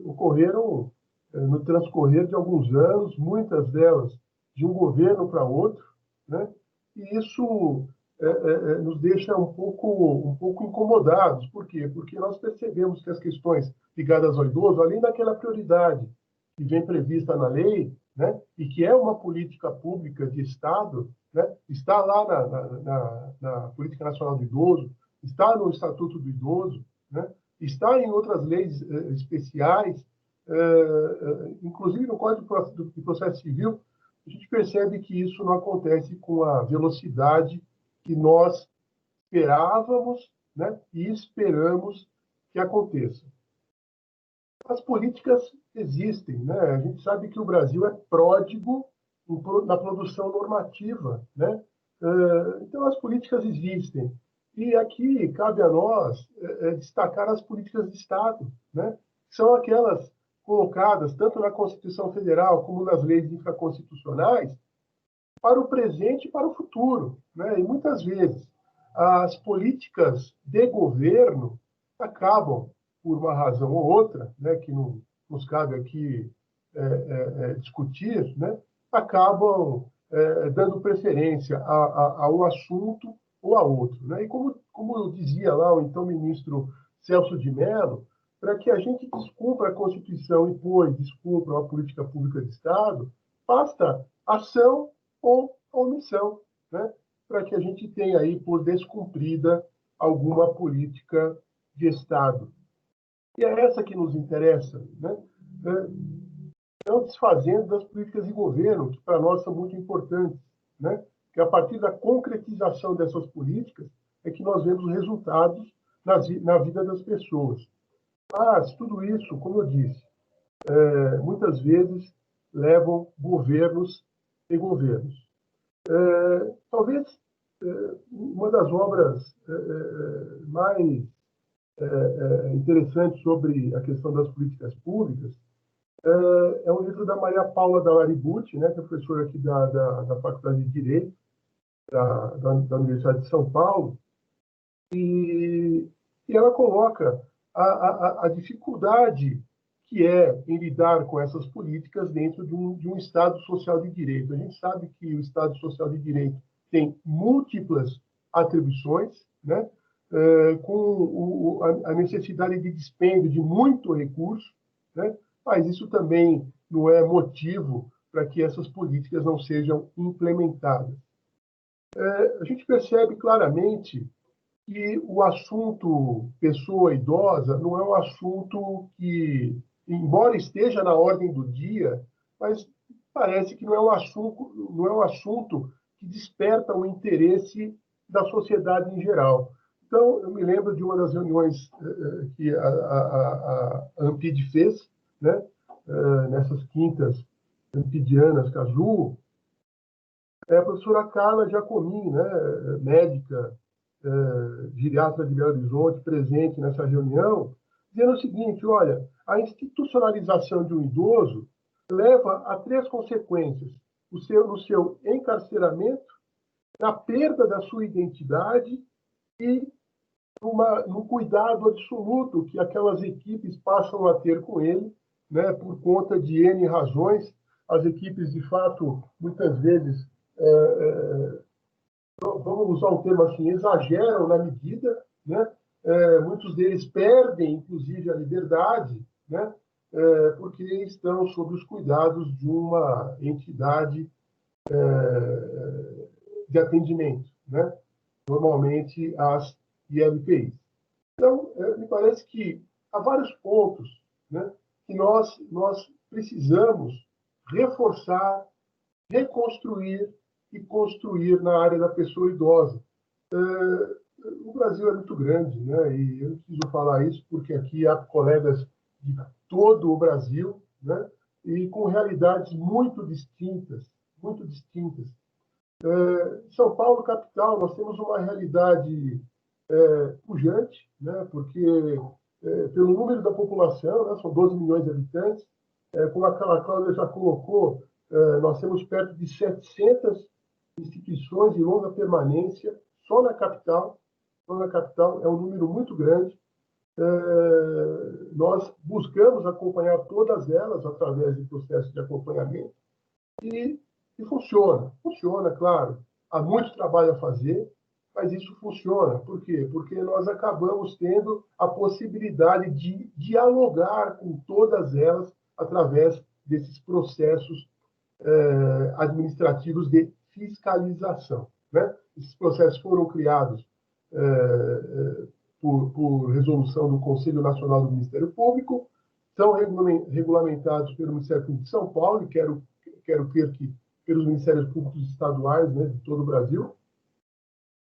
ocorreram no transcorrer de alguns anos, muitas delas de um governo para outro, né? E isso nos deixa um pouco incomodados. Por quê? Porque nós percebemos que as questões ligadas ao idoso, além daquela prioridade que vem prevista na lei, né, e que é uma política pública de Estado, né, está lá na Política Nacional do Idoso, está no Estatuto do Idoso, né, está em outras leis especiais, inclusive no Código de Processo Civil. A gente percebe que isso não acontece com a velocidade que nós esperávamos, né, e esperamos que aconteça. As políticas existem, né? A gente sabe que o Brasil é pródigo na produção normativa, né? Então, as políticas existem. E aqui cabe a nós destacar as políticas de Estado, né? São aquelas colocadas tanto na Constituição Federal como nas leis infraconstitucionais para o presente e para o futuro, né? E muitas vezes as políticas de governo acabam, por uma razão ou outra, né, que não nos cabe aqui discutir, né, acabam dando preferência a um assunto ou a outro, né? E como dizia lá o então ministro Celso de Mello, para que a gente descumpra a Constituição e depois descumpra a política pública de Estado, basta ação ou omissão, né, para que a gente tenha aí por descumprida alguma política de Estado. E é essa que nos interessa, né? Não desfazendo das políticas de governo, que para nós são muito importantes, né? Que a partir da concretização dessas políticas é que nós vemos resultados na vida das pessoas. Mas tudo isso, como eu disse, muitas vezes levam governos e governos. Talvez uma das obras mais interessantes sobre a questão das políticas públicas é um livro da Maria Paula Dallaribucci, né, que é professora aqui da Faculdade de Direito da Universidade de São Paulo, e ela coloca a dificuldade que é em lidar com essas políticas dentro de um Estado social de direito. A gente sabe que o Estado social de direito tem múltiplas atribuições, né, com a necessidade de dispêndio de muito recurso, né, mas isso também não é motivo para que essas políticas não sejam implementadas. A gente percebe claramente que o assunto pessoa idosa não é um assunto que, embora esteja na ordem do dia, mas parece que não é um assunto que desperta o interesse da sociedade em geral. Então, eu me lembro de uma das reuniões que a Ampid fez, né, nessas quintas Ampedianas Cazu, é a professora Carla Giacomin, né, médica, geriatra de Belo Horizonte, presente nessa reunião, dizendo o seguinte: olha, a institucionalização de um idoso leva a 3 consequências: no seu encarceramento, na perda da sua identidade e num cuidado absoluto que aquelas equipes passam a ter com ele, né, por conta de N razões. As equipes, de fato, muitas vezes, vamos usar um termo assim, exageram na medida, né? Muitos deles perdem, inclusive, a liberdade, né? Porque estão sob os cuidados de uma entidade de atendimento, né? Normalmente as ILPIs. Então, me parece que há vários pontos, né, que nós precisamos reforçar, reconstruir e construir na área da pessoa idosa. O Brasil é muito grande, né, e eu preciso falar isso porque aqui há colegas de todo o Brasil, né, e com realidades muito distintas, muito distintas. São Paulo, capital, nós temos uma realidade pujante, né, porque pelo número da população, né, são 12 milhões de habitantes, como a Cláudia já colocou, nós temos perto de 700 instituições de longa permanência só na capital. Só na capital é um número muito grande. Nós buscamos acompanhar todas elas através de processos de acompanhamento e funciona, claro. Há muito trabalho a fazer, mas isso funciona. Por quê? Porque nós acabamos tendo a possibilidade de dialogar com todas elas através desses processos administrativos de fiscalização, né? Esses processos foram criados por resolução do Conselho Nacional do Ministério Público, são regulamentados pelo Ministério Público de São Paulo, e quero crer que pelos Ministérios Públicos estaduais, né, de todo o Brasil,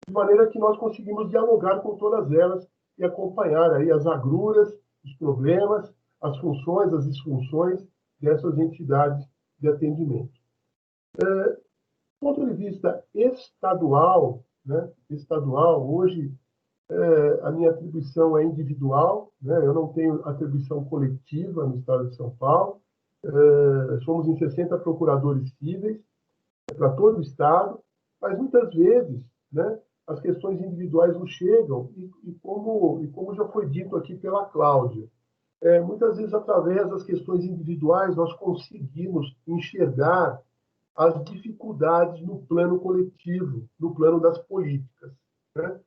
de maneira que nós conseguimos dialogar com todas elas e acompanhar aí as agruras, os problemas, as funções, as disfunções dessas entidades de atendimento. Do ponto de vista estadual, né, hoje a minha atribuição é individual, né, eu não tenho atribuição coletiva no estado de São Paulo. Somos em 60 procuradores cíveis para todo o estado, mas muitas vezes, né, as questões individuais nos chegam e como já foi dito aqui pela Cláudia, muitas vezes através das questões individuais nós conseguimos enxergar as dificuldades no plano coletivo, no plano das políticas, né?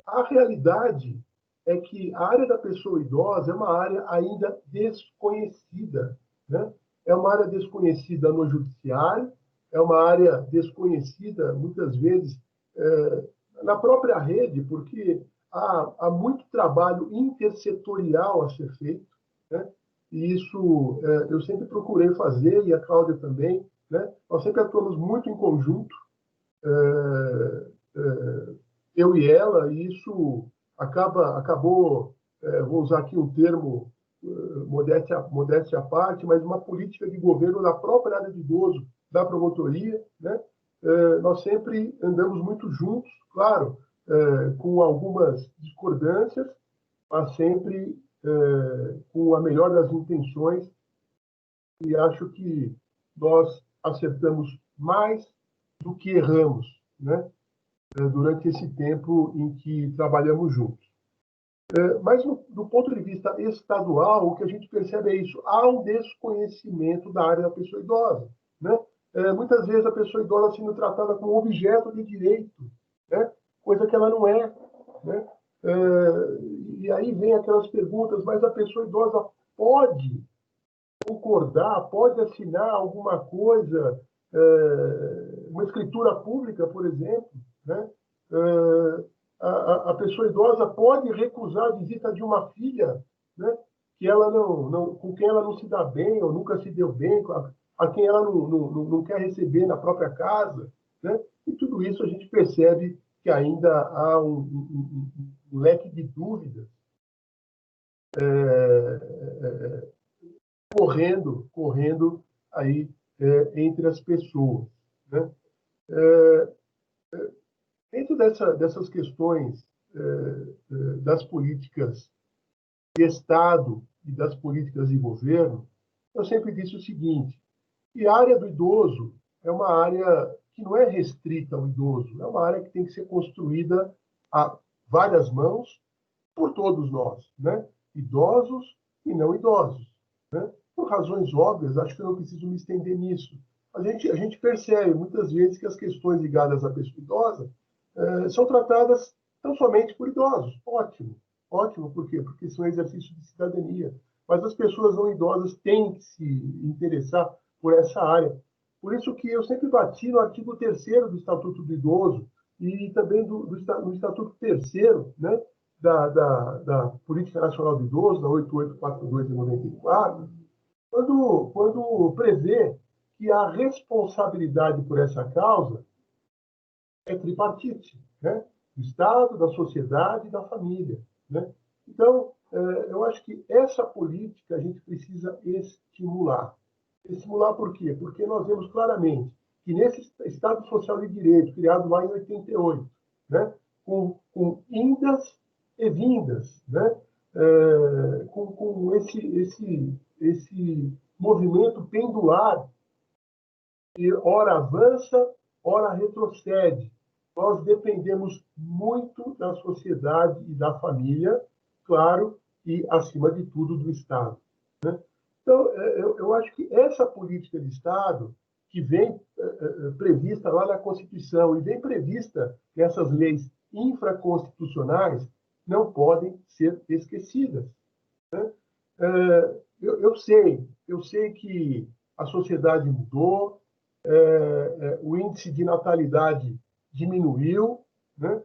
A realidade é que a área da pessoa idosa é uma área ainda desconhecida, né? É uma área desconhecida no judiciário, é uma área desconhecida, muitas vezes, na própria rede, porque há muito trabalho intersetorial a ser feito, né? E isso eu sempre procurei fazer, e a Cláudia também, né? Nós sempre atuamos muito em conjunto, eu e ela, e isso acabou, vou usar aqui um termo, modéstia à parte, mas uma política de governo da própria área de idoso, da promotoria, né? Nós sempre andamos muito juntos, claro, com algumas discordâncias, mas sempre com a melhor das intenções, e acho que nós acertamos mais do que erramos, né? Durante esse tempo em que trabalhamos juntos. Mas, do ponto de vista estadual, o que a gente percebe é isso: há um desconhecimento da área da pessoa idosa, né? Muitas vezes a pessoa idosa sendo tratada como objeto de direito, né? Coisa que ela não é, né? E aí vem aquelas perguntas: mas a pessoa idosa pode concordar, pode assinar alguma coisa, uma escritura pública, por exemplo, né? A pessoa idosa pode recusar a visita de uma filha, né, que ela com quem ela não se dá bem ou nunca se deu bem, a quem ela não quer receber na própria casa, né? E tudo isso a gente percebe que ainda há um leque de dúvidas correndo aí entre as pessoas, né? Dentro dessas questões das políticas de Estado e das políticas de governo, eu sempre disse o seguinte, que a área do idoso é uma área que não é restrita ao idoso, é uma área que tem que ser construída a várias mãos por todos nós, né? Idosos e não idosos, né? Por razões óbvias, acho que eu não preciso me estender nisso. A gente percebe muitas vezes que as questões ligadas à pessoa idosa são tratadas tão somente por idosos. Ótimo, ótimo, por quê? Porque são exercícios de cidadania. Mas as pessoas não idosas têm que se interessar por essa área. Por isso que eu sempre bati no artigo 3º do Estatuto do Idoso e também no Estatuto 3º, né, da Política Nacional do Idoso, da 8842 de 94, quando prevê que a responsabilidade por essa causa é tripartite, né? Do Estado, da sociedade e da família, né? Então, eu acho que essa política a gente precisa estimular. Estimular por quê? Porque nós vemos claramente que nesse Estado Social de Direito, criado lá em 88, né? com indas e vindas, né? Com esse movimento pendular que ora avança, ora retrocede. Nós dependemos muito da sociedade e da família, claro, e, acima de tudo, do Estado, né? Então, eu acho que essa política de Estado, que vem prevista lá na Constituição e vem prevista nessas leis infraconstitucionais, não podem ser esquecidas, né? Eu sei que a sociedade mudou, o índice de natalidade diminuiu, né?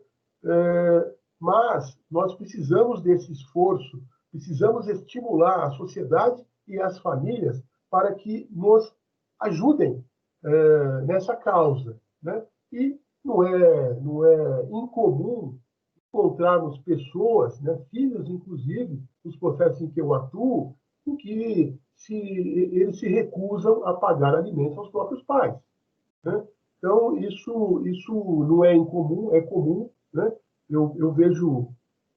Mas nós precisamos desse esforço, precisamos estimular a sociedade e as famílias para que nos ajudem nessa causa, né? E não é incomum encontrarmos pessoas, né, filhos, inclusive, nos processos em que eu atuo, em que eles se recusam a pagar alimentos aos próprios pais, né? Então, isso não é incomum, é comum, né? Eu vejo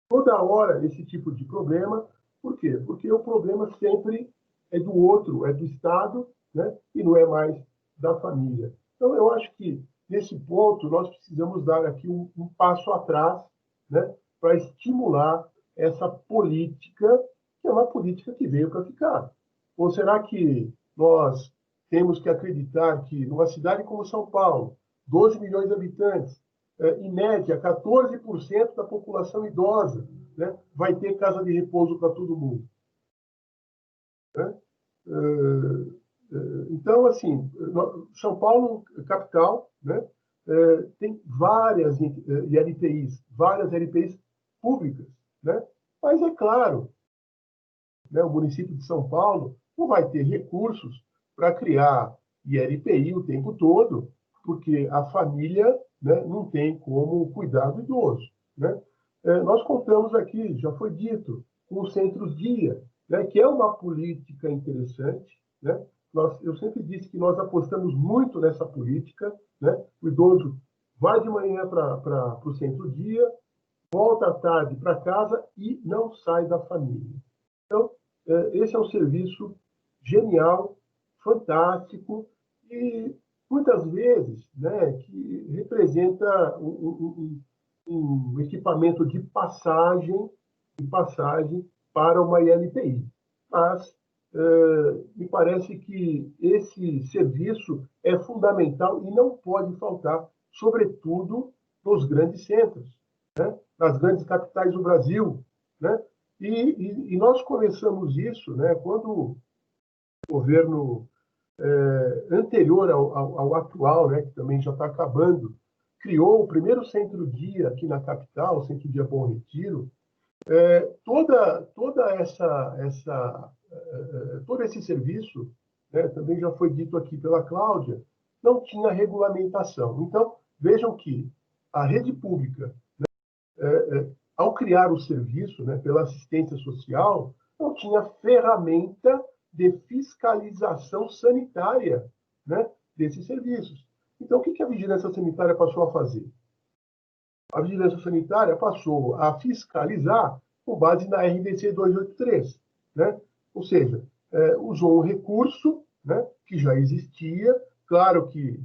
toda hora esse tipo de problema. Por quê? Porque o problema sempre é do outro, é do Estado, né? E não é mais da família. Então, eu acho que, nesse ponto, nós precisamos dar aqui um passo atrás, né? Para estimular essa política, que é uma política que veio para ficar. Ou será que nós temos que acreditar que, numa cidade como São Paulo, 12 milhões de habitantes, em média, 14% da população idosa, né, vai ter casa de repouso para todo mundo, né? Então, assim, São Paulo, capital, né, tem várias LPIs públicas, né? Mas é claro, né, o município de São Paulo não vai ter recursos para criar ILPI o tempo todo, porque a família, né, não tem como cuidar do idoso, né? Nós contamos aqui, já foi dito, com os centros-dia, né, que é uma política interessante, né? Eu sempre disse que nós apostamos muito nessa política, né? O idoso vai de manhã para o centro-dia, volta à tarde para casa e não sai da família. Então, esse é um serviço genial, fantástico e, muitas vezes, né, que representa um equipamento de passagem para uma ILPI. Mas me parece que esse serviço é fundamental e não pode faltar, sobretudo nos grandes centros, né, nas grandes capitais do Brasil, né? E nós começamos isso, né, quando o governo anterior ao atual, né, que também já está acabando, criou o primeiro centro-dia aqui na capital, o Centro-Dia Bom Retiro. Todo esse serviço, né, também já foi dito aqui pela Cláudia, não tinha regulamentação. Então, vejam que a rede pública, ao criar o serviço, né, pela assistência social, não tinha ferramenta de fiscalização sanitária, né, desses serviços. Então, o que a vigilância sanitária passou a fazer? A vigilância sanitária passou a fiscalizar com base na RDC 283, né? Ou seja, usou um recurso, né, que já existia, claro que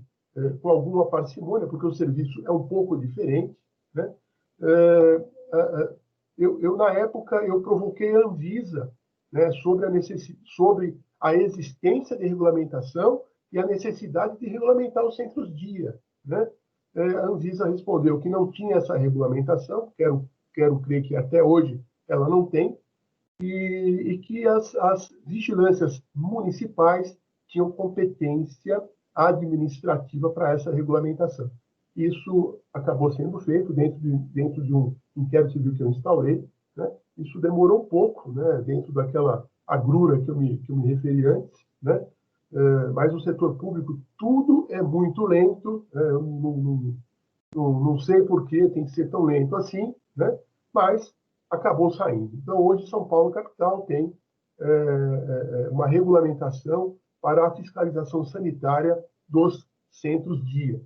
com alguma parcimônia, porque o serviço é um pouco diferente, né? Na época, eu provoquei a Anvisa, né, sobre a existência de regulamentação e a necessidade de regulamentar os centros-dia, né? A Anvisa respondeu que não tinha essa regulamentação, quero crer que até hoje ela não tem, e que as vigilâncias municipais tinham competência administrativa para essa regulamentação. Isso acabou sendo feito dentro de um inquérito civil que eu instaurei, né? Isso demorou um pouco, né, dentro daquela agrura que eu me referi antes, né? Mas o setor público, tudo é muito lento, não sei por que tem que ser tão lento assim, né? Mas acabou saindo. Então, hoje, São Paulo, capital, tem uma regulamentação para a fiscalização sanitária dos centros-dia.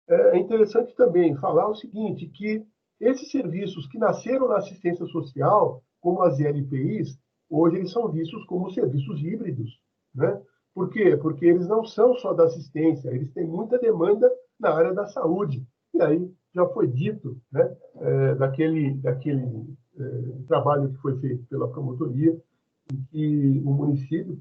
É interessante também falar o seguinte, que esses serviços que nasceram na assistência social, como as ILPIs, hoje eles são vistos como serviços híbridos, né? Por quê? Porque eles não são só da assistência, eles têm muita demanda na área da saúde. E aí já foi dito, né, daquele trabalho que foi feito pela promotoria, em que o município,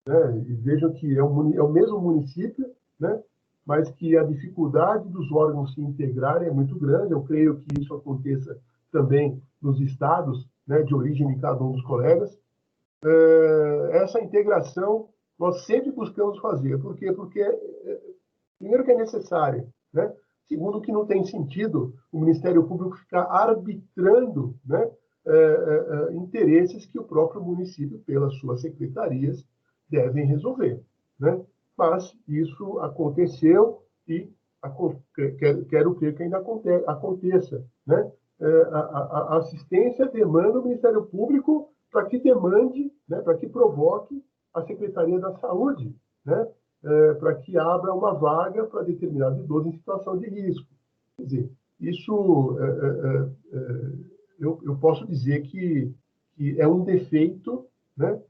né, e vejam que é o mesmo município, né, mas que a dificuldade dos órgãos se integrarem é muito grande. Eu creio que isso aconteça também nos estados, né, de origem de cada um dos colegas. Essa integração nós sempre buscamos fazer. Por quê? Porque, primeiro, que é necessária, né? Segundo, que não tem sentido o Ministério Público ficar arbitrando, né, interesses que o próprio município, pelas suas secretarias, devem resolver, né? Mas isso aconteceu e quero crer que ainda aconteça, né? A assistência demanda o Ministério Público para que demande, né, para que provoque a Secretaria da Saúde, né, para que abra uma vaga para determinado idoso em situação de risco. Quer dizer, isso eu posso dizer que é um defeito, né,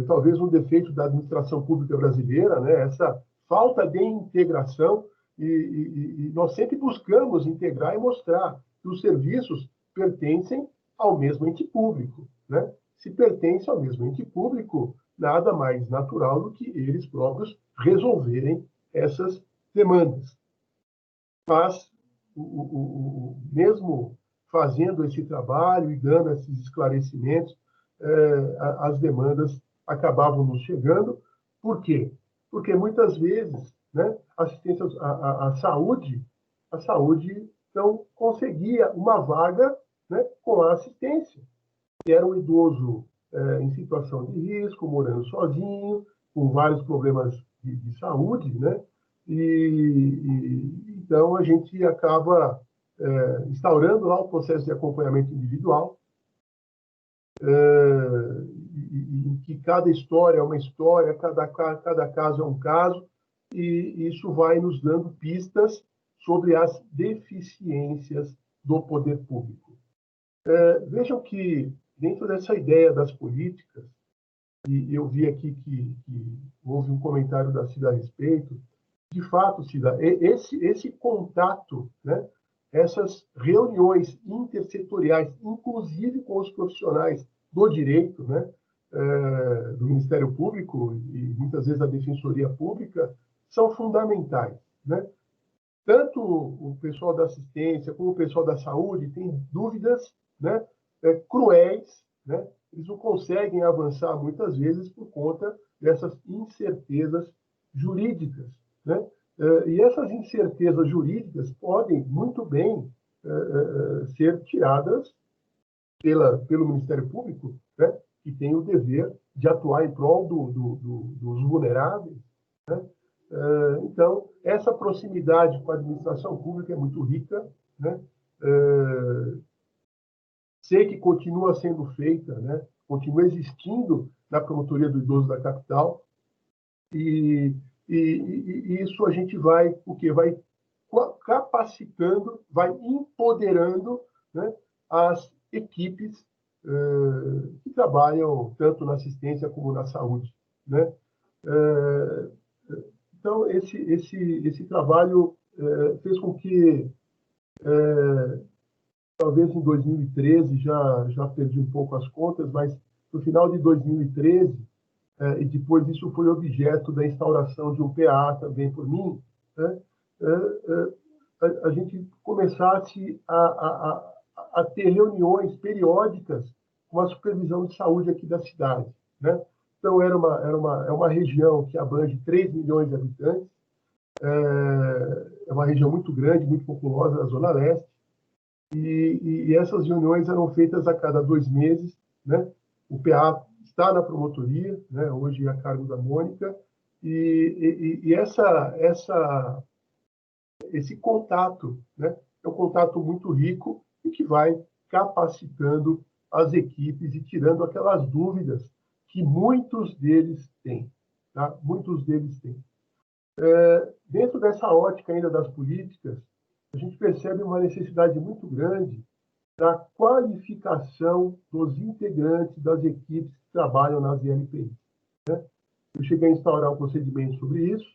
talvez um defeito da administração pública brasileira, né, essa falta de integração, e nós sempre buscamos integrar e mostrar que os serviços pertencem ao mesmo ente público, né? Se pertence ao mesmo ente público, nada mais natural do que eles próprios resolverem essas demandas. Mas, mesmo fazendo esse trabalho e dando esses esclarecimentos, as demandas acabavam nos chegando. Por quê? Porque muitas vezes, né, a saúde não conseguia uma vaga, né, com a assistência. Era um idoso em situação de risco, morando sozinho, com vários problemas de saúde, né? Então a gente acaba instaurando lá o processo de acompanhamento individual, em que cada história é uma história, cada caso é um caso, e isso vai nos dando pistas sobre as deficiências do poder público. Vejam que, dentro dessa ideia das políticas, e eu vi aqui que houve um comentário da Cida a respeito, de fato, Cida, esse contato, né, essas reuniões intersetoriais, inclusive com os profissionais do direito, né, do Ministério Público e muitas vezes da Defensoria Pública, são fundamentais, né? Tanto o pessoal da assistência como o pessoal da saúde tem dúvidas, né, cruéis, né? Eles não conseguem avançar muitas vezes por conta dessas incertezas jurídicas, né? E essas incertezas jurídicas podem muito bem ser tiradas pelo Ministério Público, né, que tem o dever de atuar em prol dos vulneráveis, né? Então, essa proximidade com a administração pública é muito rica, né? Sei que continua sendo feita, né, continua existindo na Promotoria do Idoso da capital, e isso a gente vai, o quê? Vai capacitando, vai empoderando, né, as equipes que trabalham tanto na assistência como na saúde, né? Então, esse trabalho fez com que, talvez em 2013, já perdi um pouco as contas, mas no final de 2013, e depois isso foi objeto da instauração de um PA também por mim, né? A gente começasse a ter reuniões periódicas com a supervisão de saúde aqui da cidade, né? Então, é uma região que abrange 3 milhões de habitantes, é uma região muito grande, muito populosa na Zona Leste, e essas reuniões eram feitas a cada 2 meses, né? O PA está na promotoria, né? Hoje é a cargo da Mônica, e esse contato, né? É um contato muito rico e que vai capacitando as equipes e tirando aquelas dúvidas que muitos deles têm, tá? Muitos deles têm. Dentro dessa ótica ainda das políticas, a gente percebe uma necessidade muito grande da qualificação dos integrantes das equipes que trabalham nas ILPIs, né? Eu cheguei a instaurar um procedimento sobre isso,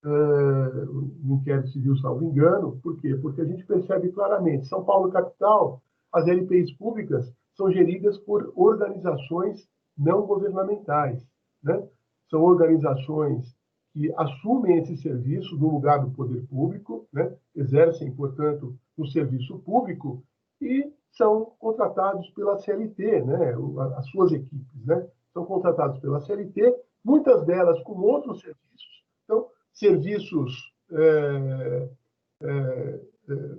no inquérito civil, salvo engano. Por quê? Porque a gente percebe claramente, São Paulo capital, as LPIs públicas são geridas por organizações não governamentais, né? São organizações que assumem esse serviço no lugar do poder público, né? Exercem, portanto, um serviço público e são contratados pela CLT, né? As suas equipes, né? São contratados pela CLT, muitas delas com outros serviços. Então, serviços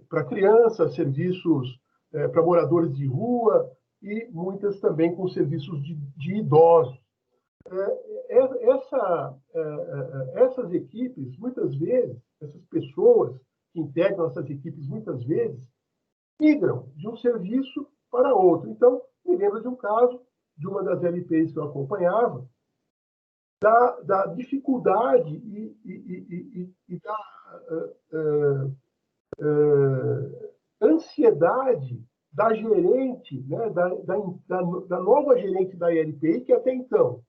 para crianças, serviços para moradores de rua e muitas também com serviços de idosos. Essas equipes, muitas vezes, essas pessoas que integram essas equipes, muitas vezes, migram de um serviço para outro. Então, me lembro de um caso de uma das LPs que eu acompanhava, da dificuldade e da ansiedade da gerente, né, da nova gerente da ILPI, que até então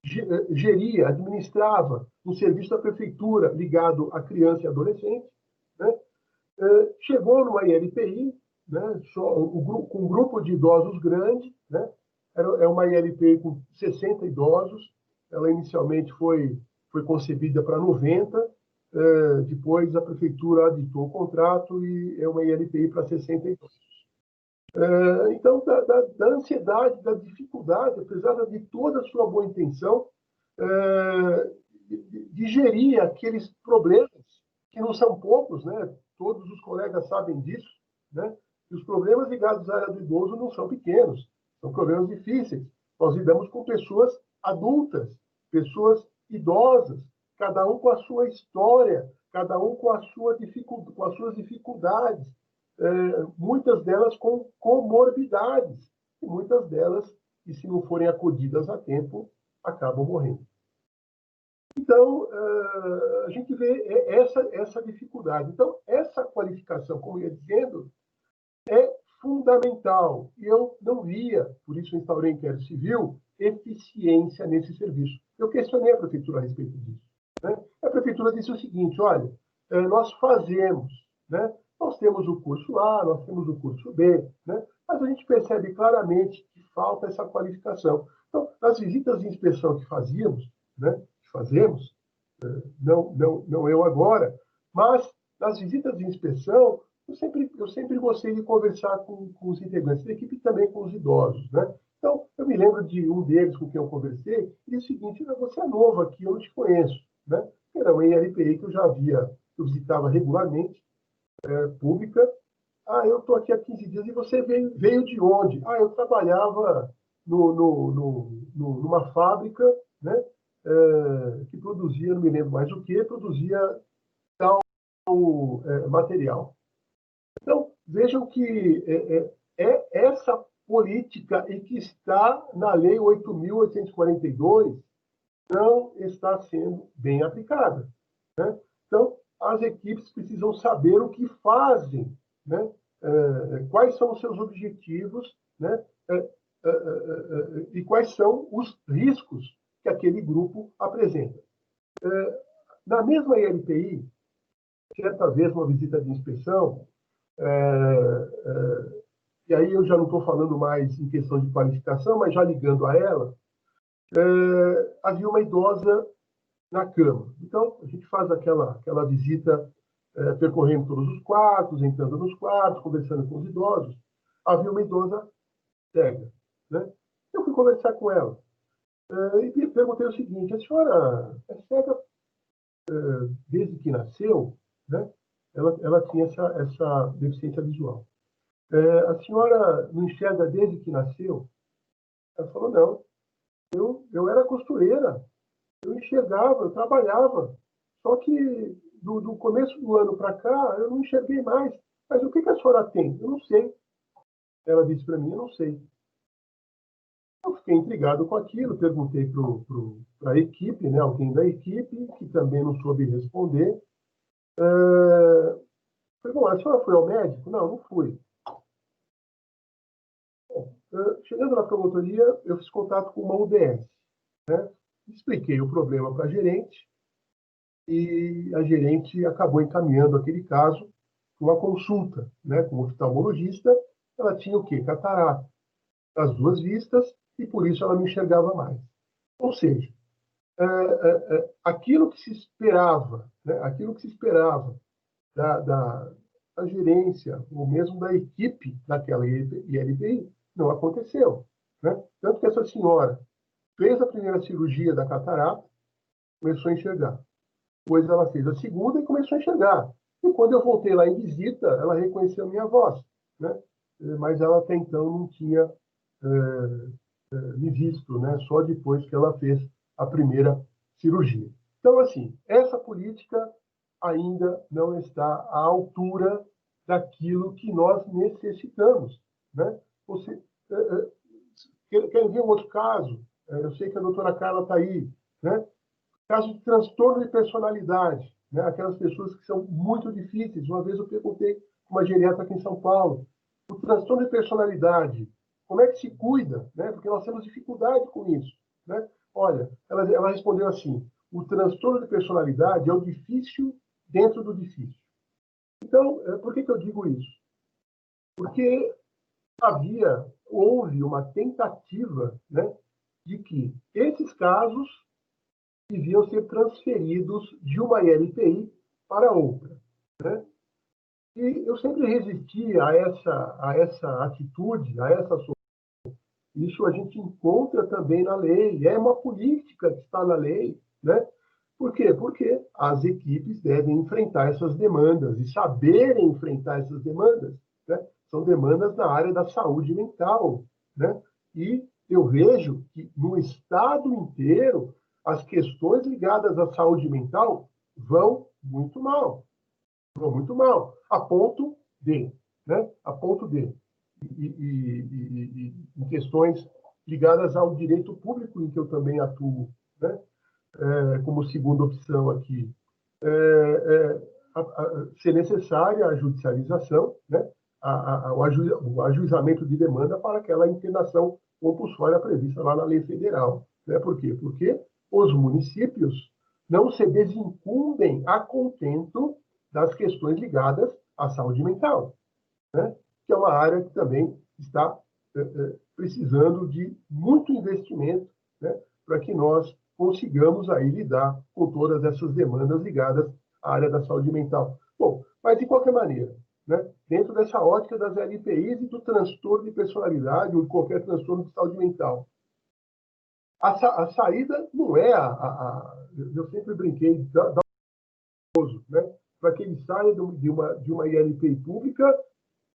geria, administrava um serviço da prefeitura ligado a criança e adolescente, né? Chegou numa ILPI, né, com um grupo de idosos grande, né? É uma ILPI com 60 idosos. Ela inicialmente foi concebida para 90, depois a prefeitura aditou o contrato e é uma ILPI para 60 idosos. Então, da ansiedade, da dificuldade, apesar de toda a sua boa intenção, de gerir aqueles problemas, que não são poucos, né? Todos os colegas sabem disso, né? E os problemas ligados à área do idoso não são pequenos, são problemas difíceis. Nós lidamos com pessoas adultas, pessoas idosas, cada um com a sua história, cada um com as suas dificuldades, muitas delas com comorbidades, e muitas delas, e se não forem acolhidas a tempo, acabam morrendo. Então, a gente vê essa dificuldade. Então, essa qualificação, como eu ia dizendo, é fundamental. E eu não via, por isso eu instaurei inquérito civil, eficiência nesse serviço. Eu questionei a prefeitura a respeito disso, né? A prefeitura disse o seguinte: olha, nós fazemos, né? Nós temos o curso A, nós temos o curso B, né? Mas a gente percebe claramente que falta essa qualificação. Então, nas visitas de inspeção que fazíamos, né? Fazemos, não eu agora, mas nas visitas de inspeção, eu sempre gostei de conversar com os integrantes da equipe e também com os idosos, né? Então, eu me lembro de um deles com quem eu conversei, e disse o seguinte: você é novo aqui, eu não te conheço, né? Era uma ILPI que eu visitava regularmente, pública. Eu estou aqui há 15 dias, e você veio de onde? Eu trabalhava numa fábrica, né? Que produzia, não me lembro mais o que, produzia tal material. Então, vejam que essa política e que está na Lei 8.842 não está sendo bem aplicada, né? Então, as equipes precisam saber o que fazem, né? Quais são os seus objetivos, né? E quais são os riscos que aquele grupo apresenta. Na mesma ILPI, certa vez, uma visita de inspeção, e aí eu já não estou falando mais em questão de qualificação, mas já ligando a ela, havia uma idosa na cama. Então, a gente faz aquela visita percorrendo todos os quartos, entrando nos quartos, conversando com os idosos. Havia uma idosa cega, né? Eu fui conversar com ela e perguntei o seguinte: a senhora é cega desde que nasceu, né? Ela tinha essa deficiência visual. A senhora não enxerga desde que nasceu? Ela falou: não, eu era costureira, eu enxergava, eu trabalhava, só que do começo do ano para cá eu não enxerguei mais. Mas o que a senhora tem? Eu não sei. Ela disse para mim: eu não sei. Eu fiquei intrigado com aquilo, perguntei para a equipe, né, alguém da equipe, que também não soube responder. Falei: bom, a senhora foi ao médico? Não, não fui. Chegando na promotoria, eu fiz contato com uma UBS, né? Expliquei o problema para a gerente e a gerente acabou encaminhando aquele caso para uma consulta, né, com o oftalmologista. Ela tinha o quê? Catarata das duas vistas e por isso ela não enxergava mais. Ou seja, aquilo que se esperava, né, aquilo que se esperava da gerência ou mesmo da equipe daquela ILPI não aconteceu, né? Tanto que essa senhora fez a primeira cirurgia da catarata, começou a enxergar. Depois ela fez a segunda e começou a enxergar. E quando eu voltei lá em visita, ela reconheceu a minha voz, né? Mas ela até então não tinha me visto, né? Só depois que ela fez a primeira cirurgia. Então, assim, essa política ainda não está à altura daquilo que nós necessitamos, né? Você quer ver um outro caso? Eu sei que a doutora Carla está aí, né? Caso de transtorno de personalidade, né? Aquelas pessoas que são muito difíceis. Uma vez eu perguntei para uma geriatra aqui em São Paulo: o transtorno de personalidade, como é que se cuida, né? Porque nós temos dificuldade com isso, né? Olha, ela respondeu assim: o transtorno de personalidade é o difícil dentro do difícil. Então, por que eu digo isso? Porque houve uma tentativa, né, de que esses casos deviam ser transferidos de uma ILPI para outra, né? E eu sempre resisti a essa atitude, a essa solução. Isso a gente encontra também na lei, é uma política que está na lei, né? Por quê? Porque as equipes devem enfrentar essas demandas e saberem enfrentar essas demandas, né? São demandas na área da saúde mental, né? E eu vejo que no estado inteiro as questões ligadas à saúde mental vão muito mal, a ponto de, né? A ponto de, em questões ligadas ao direito público, em que eu também atuo, né? Como segunda opção aqui, ser necessária a judicialização, né? O ajuizamento de demanda para aquela internação compulsória prevista lá na lei federal. Né? Por quê? Porque os municípios não se desincumbem a contento das questões ligadas à saúde mental, né? Que é uma área que também está precisando de muito investimento, né? Para que nós consigamos aí lidar com todas essas demandas ligadas à área da saúde mental. Bom, mas de qualquer maneira, né? Dentro dessa ótica das LPIs e do transtorno de personalidade ou de qualquer transtorno de saúde mental, a saída não é eu sempre brinquei, né? Para que ele saia de uma ILPI pública,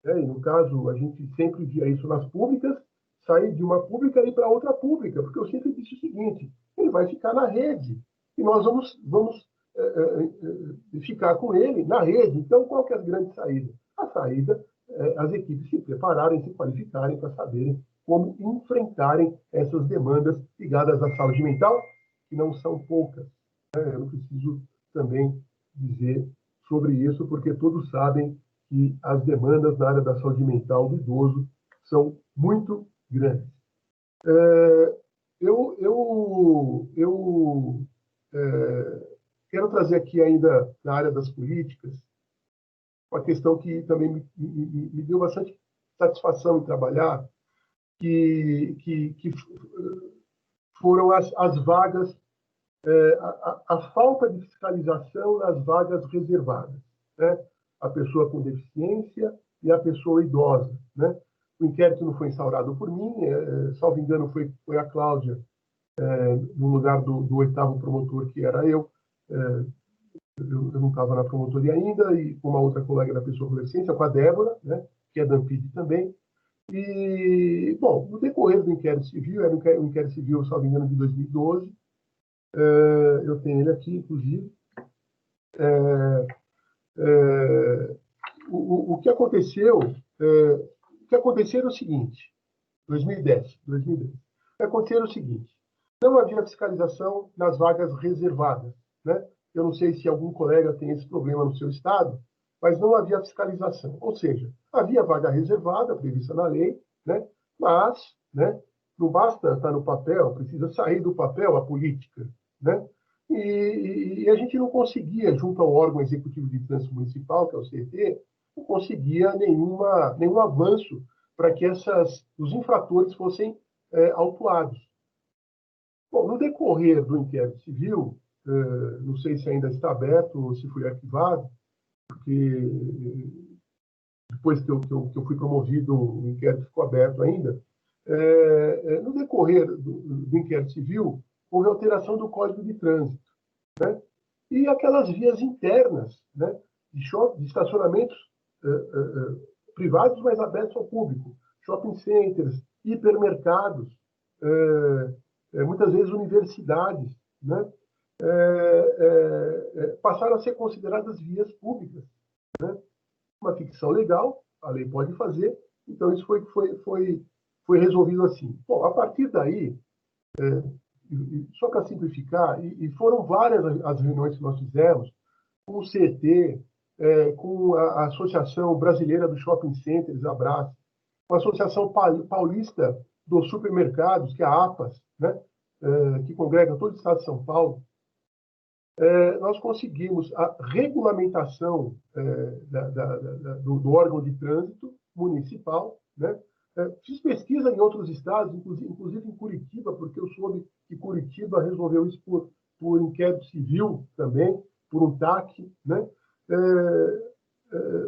né? E no caso, a gente sempre via isso nas públicas, sair de uma pública e ir para outra pública, porque eu sempre disse o seguinte: ele vai ficar na rede, e nós vamos ficar com ele na rede. Então, qual que é a grande saída? A saída as equipes se prepararem, se qualificarem para saberem como enfrentarem essas demandas ligadas à saúde mental, que não são poucas. Eu não preciso também dizer sobre isso, porque todos sabem que as demandas na área da saúde mental do idoso são muito grandes. Quero trazer aqui ainda, na área das políticas, uma questão que também me deu bastante satisfação em trabalhar, que foram as vagas, a falta de fiscalização nas vagas reservadas, né? A pessoa com deficiência e a pessoa idosa, né? O inquérito não foi instaurado por mim, salvo engano, foi a Cláudia, no lugar do 8º promotor, que era eu. Eu não estava na promotoria ainda, e com uma outra colega da pessoa com deficiência, com a Débora, né, que é da ANPID também. E, bom, no decorrer do inquérito civil, era um inquérito civil, salvo engano, de 2012, eu tenho ele aqui, inclusive. O que aconteceu, era o seguinte, 2010. O que aconteceu era o seguinte: não havia fiscalização nas vagas reservadas, né? Eu não sei se algum colega tem esse problema no seu estado, mas não havia fiscalização. Ou seja, havia vaga reservada, prevista na lei, né? Mas, né, não basta estar no papel, precisa sair do papel a política, né? E a gente não conseguia, junto ao órgão executivo de trânsito municipal, que é o CET, não conseguia nenhum avanço para que os infratores fossem autuados. Bom, no decorrer do inquérito civil, não sei se ainda está aberto ou se foi arquivado, porque depois que eu fui promovido, o inquérito ficou aberto ainda. No decorrer do inquérito civil, houve alteração do Código de Trânsito, né? E aquelas vias internas, né, de estacionamentos privados, mas abertos ao público, shopping centers, hipermercados, muitas vezes universidades, né, passaram a ser consideradas vias públicas, né? Uma ficção legal, a lei pode fazer, então isso foi resolvido assim. Bom, a partir daí, só para simplificar, e foram várias as reuniões que nós fizemos com o CET, com a Associação Brasileira dos Shopping Centers, Abraço, com a Associação Paulista dos Supermercados, que é a APAS, né, que congrega todo o estado de São Paulo. Nós conseguimos a regulamentação do órgão de trânsito municipal, né? Fiz pesquisa em outros estados, inclusive em Curitiba, porque eu soube que Curitiba resolveu isso por inquérito civil também, por um TAC, né?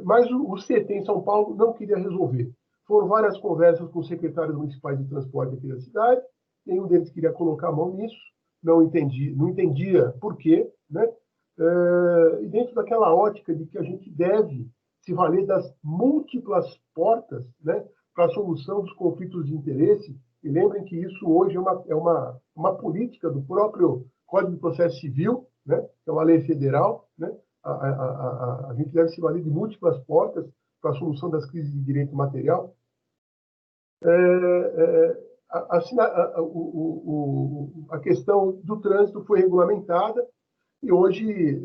Mas o CT em São Paulo não queria resolver. Foram várias conversas com os secretários municipais de transporte aqui da cidade, nenhum deles queria colocar a mão nisso, não entendia por quê, né? E dentro daquela ótica de que a gente deve se valer das múltiplas portas, né, para a solução dos conflitos de interesse, e lembrem que isso hoje é uma política do próprio Código de Processo Civil, né, que é uma lei federal, né? A gente deve se valer de múltiplas portas para a solução das crises de direito material. A questão do trânsito foi regulamentada e hoje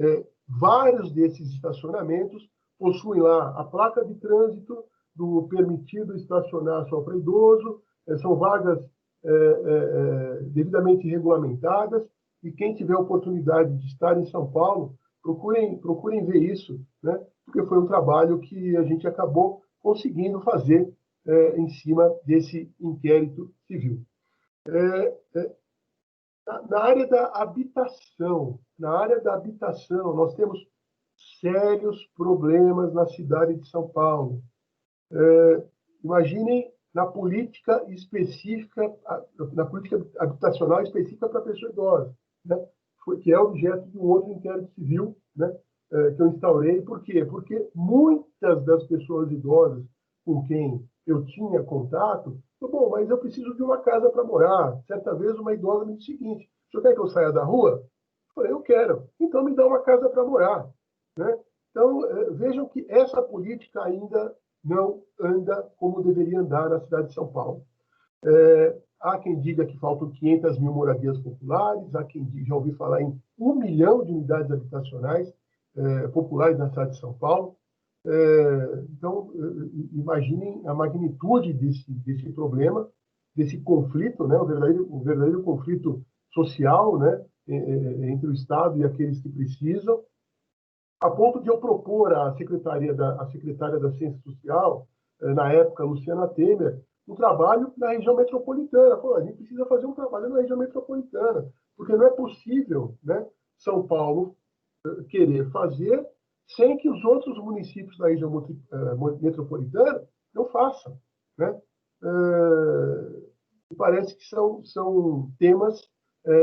vários desses estacionamentos possuem lá a placa de trânsito do permitido estacionar só para idoso, são vagas devidamente regulamentadas, e quem tiver a oportunidade de estar em São Paulo, procurem ver isso, né? Porque foi um trabalho que a gente acabou conseguindo fazer em cima desse inquérito civil. Na área da habitação, nós temos sérios problemas na cidade de São Paulo. Imaginem na política específica, na política habitacional específica para a pessoa idosa, né? Que é objeto de um outro inquérito civil, né, que eu instaurei. Por quê? Porque muitas das pessoas idosas com quem eu tinha contato, bom, mas eu preciso de uma casa para morar. Certa vez uma idosa me disse o seguinte: o senhor quer que eu saia da rua? Eu falei, eu quero. Então me dá uma casa para morar, né? Então, vejam que essa política ainda não anda como deveria andar na cidade de São Paulo. Há quem diga que faltam 500 mil moradias populares, há quem diga, já ouvi falar em 1 milhão de unidades habitacionais populares na cidade de São Paulo. Então, imaginem a magnitude desse problema, desse conflito, né, o verdadeiro conflito social, né, entre o Estado e aqueles que precisam, a ponto de eu propor à secretária da Ciência Social, na época, Luciana Temer, um trabalho na região metropolitana. Pô, a gente precisa fazer um trabalho na região metropolitana, porque não é possível, né, São Paulo querer fazer sem que os outros municípios da região metropolitana não façam, né? Parece que são temas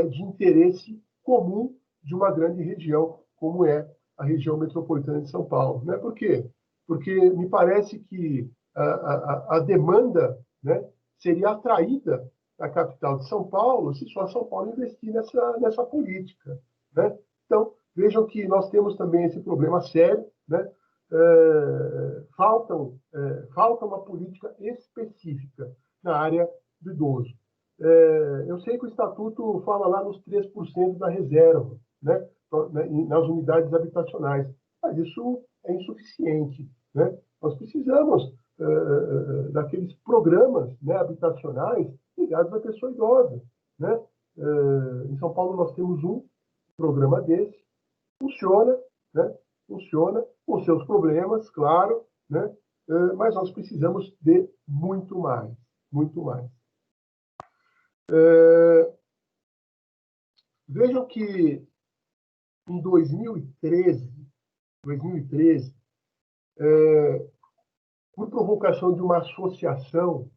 de interesse comum de uma grande região, como é a região metropolitana de São Paulo. Né? Por quê? Porque me parece que a demanda, né, seria atraída na capital de São Paulo se só São Paulo investir nessa política. Né? Então, vejam que nós temos também esse problema sério, né? Falta uma política específica na área do idoso. Eu sei que o Estatuto fala lá nos 3% da reserva, né, nas unidades habitacionais, mas isso é insuficiente. Né? Nós precisamos daqueles programas, né, habitacionais ligados à pessoa idosa. Né? Em São Paulo nós temos um programa desse, funciona, né? Funciona com seus problemas, claro, né? Mas nós precisamos de muito mais, muito mais. Vejam que em 2013, por provocação de uma associação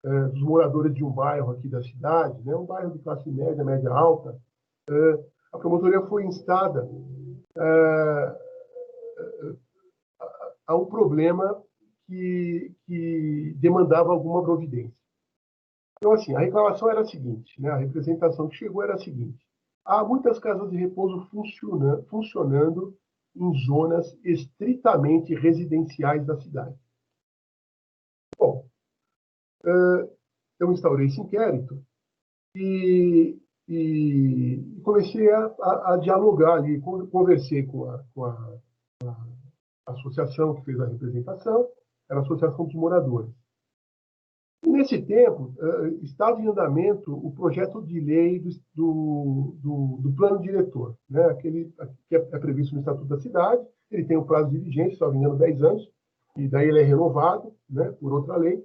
dos moradores de um bairro aqui da cidade, né, um bairro de classe média, média alta, a promotoria foi instada a um problema que demandava alguma providência. Então, assim, a reclamação era a seguinte, né, a representação que chegou era a seguinte: há muitas casas de repouso funcionando em zonas estritamente residenciais da cidade. Bom, eu instaurei esse inquérito e comecei a dialogar ali, conversei com a associação que fez a representação, era a Associação dos Moradores. E, nesse tempo, estava em andamento o projeto de lei do plano diretor, né? Aquele que é previsto no Estatuto da Cidade. Ele tem um prazo de vigência, se não me engano, 10 anos, e daí ele é renovado, né, por outra lei.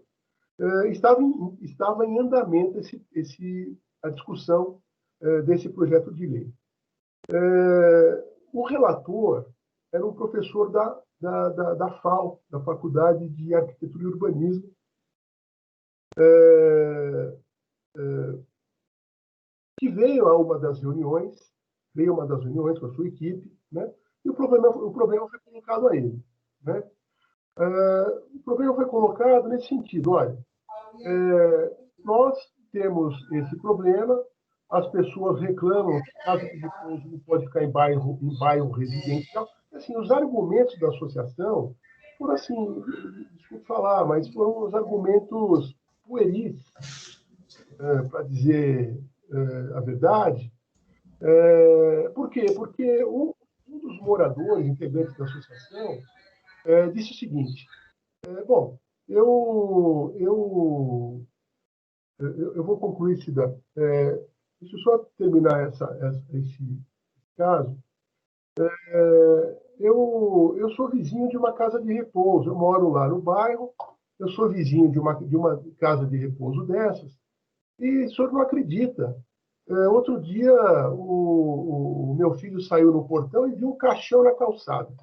Estava em andamento a discussão desse projeto de lei. O relator era um professor da FAU, da Faculdade de Arquitetura e Urbanismo, que veio a uma das reuniões com a sua equipe, né? E o problema foi colocado a ele, né? O problema foi colocado nesse sentido: olha, nós temos esse problema, as pessoas reclamam que casa de repouso não pode ficar em bairro residencial. Assim, os argumentos da associação foram, assim, desculpe falar, mas foram os argumentos pueris, para dizer a verdade. Por quê? Porque um dos moradores, integrantes da associação, disse o seguinte: bom, eu vou concluir, Cida. Deixa eu só terminar esse caso. Eu sou vizinho de uma casa de repouso. Eu moro lá no bairro. Eu sou vizinho de uma casa de repouso dessas. E o senhor não acredita. Outro dia, o meu filho saiu no portão e viu um caixão na calçada.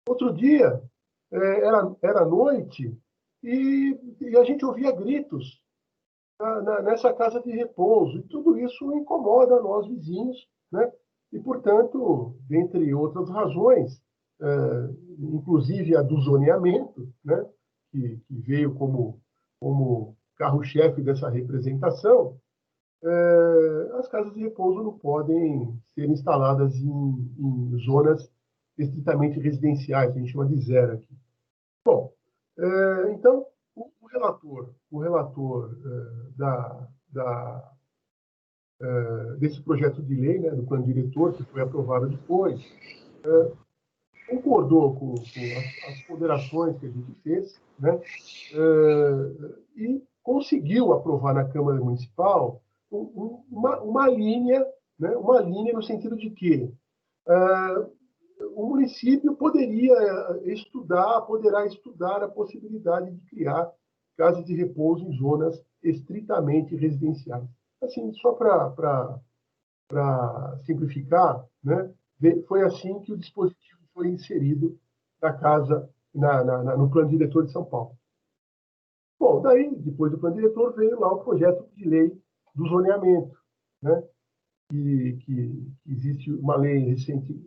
Outro dia, era noite e a gente ouvia gritos nessa casa de repouso. E tudo isso incomoda nós vizinhos, né? E, portanto, dentre outras razões, inclusive a do zoneamento, né? que veio como carro-chefe dessa representação, as casas de repouso não podem ser instaladas em zonas estritamente residenciais, que a gente chama de zero aqui. Bom, Então, o relator desse projeto de lei, né, do plano diretor, que foi aprovado depois, concordou com as ponderações que a gente fez, né, e conseguiu aprovar na Câmara Municipal uma linha, né, no sentido de que o município poderá estudar a possibilidade de criar casas de repouso em zonas estritamente residenciais. Assim, só para simplificar, né, foi assim que o dispositivo foi inserido na casa, no plano diretor de São Paulo. Bom, daí, depois do plano diretor, veio lá o projeto de lei do zoneamento, né, que existe uma lei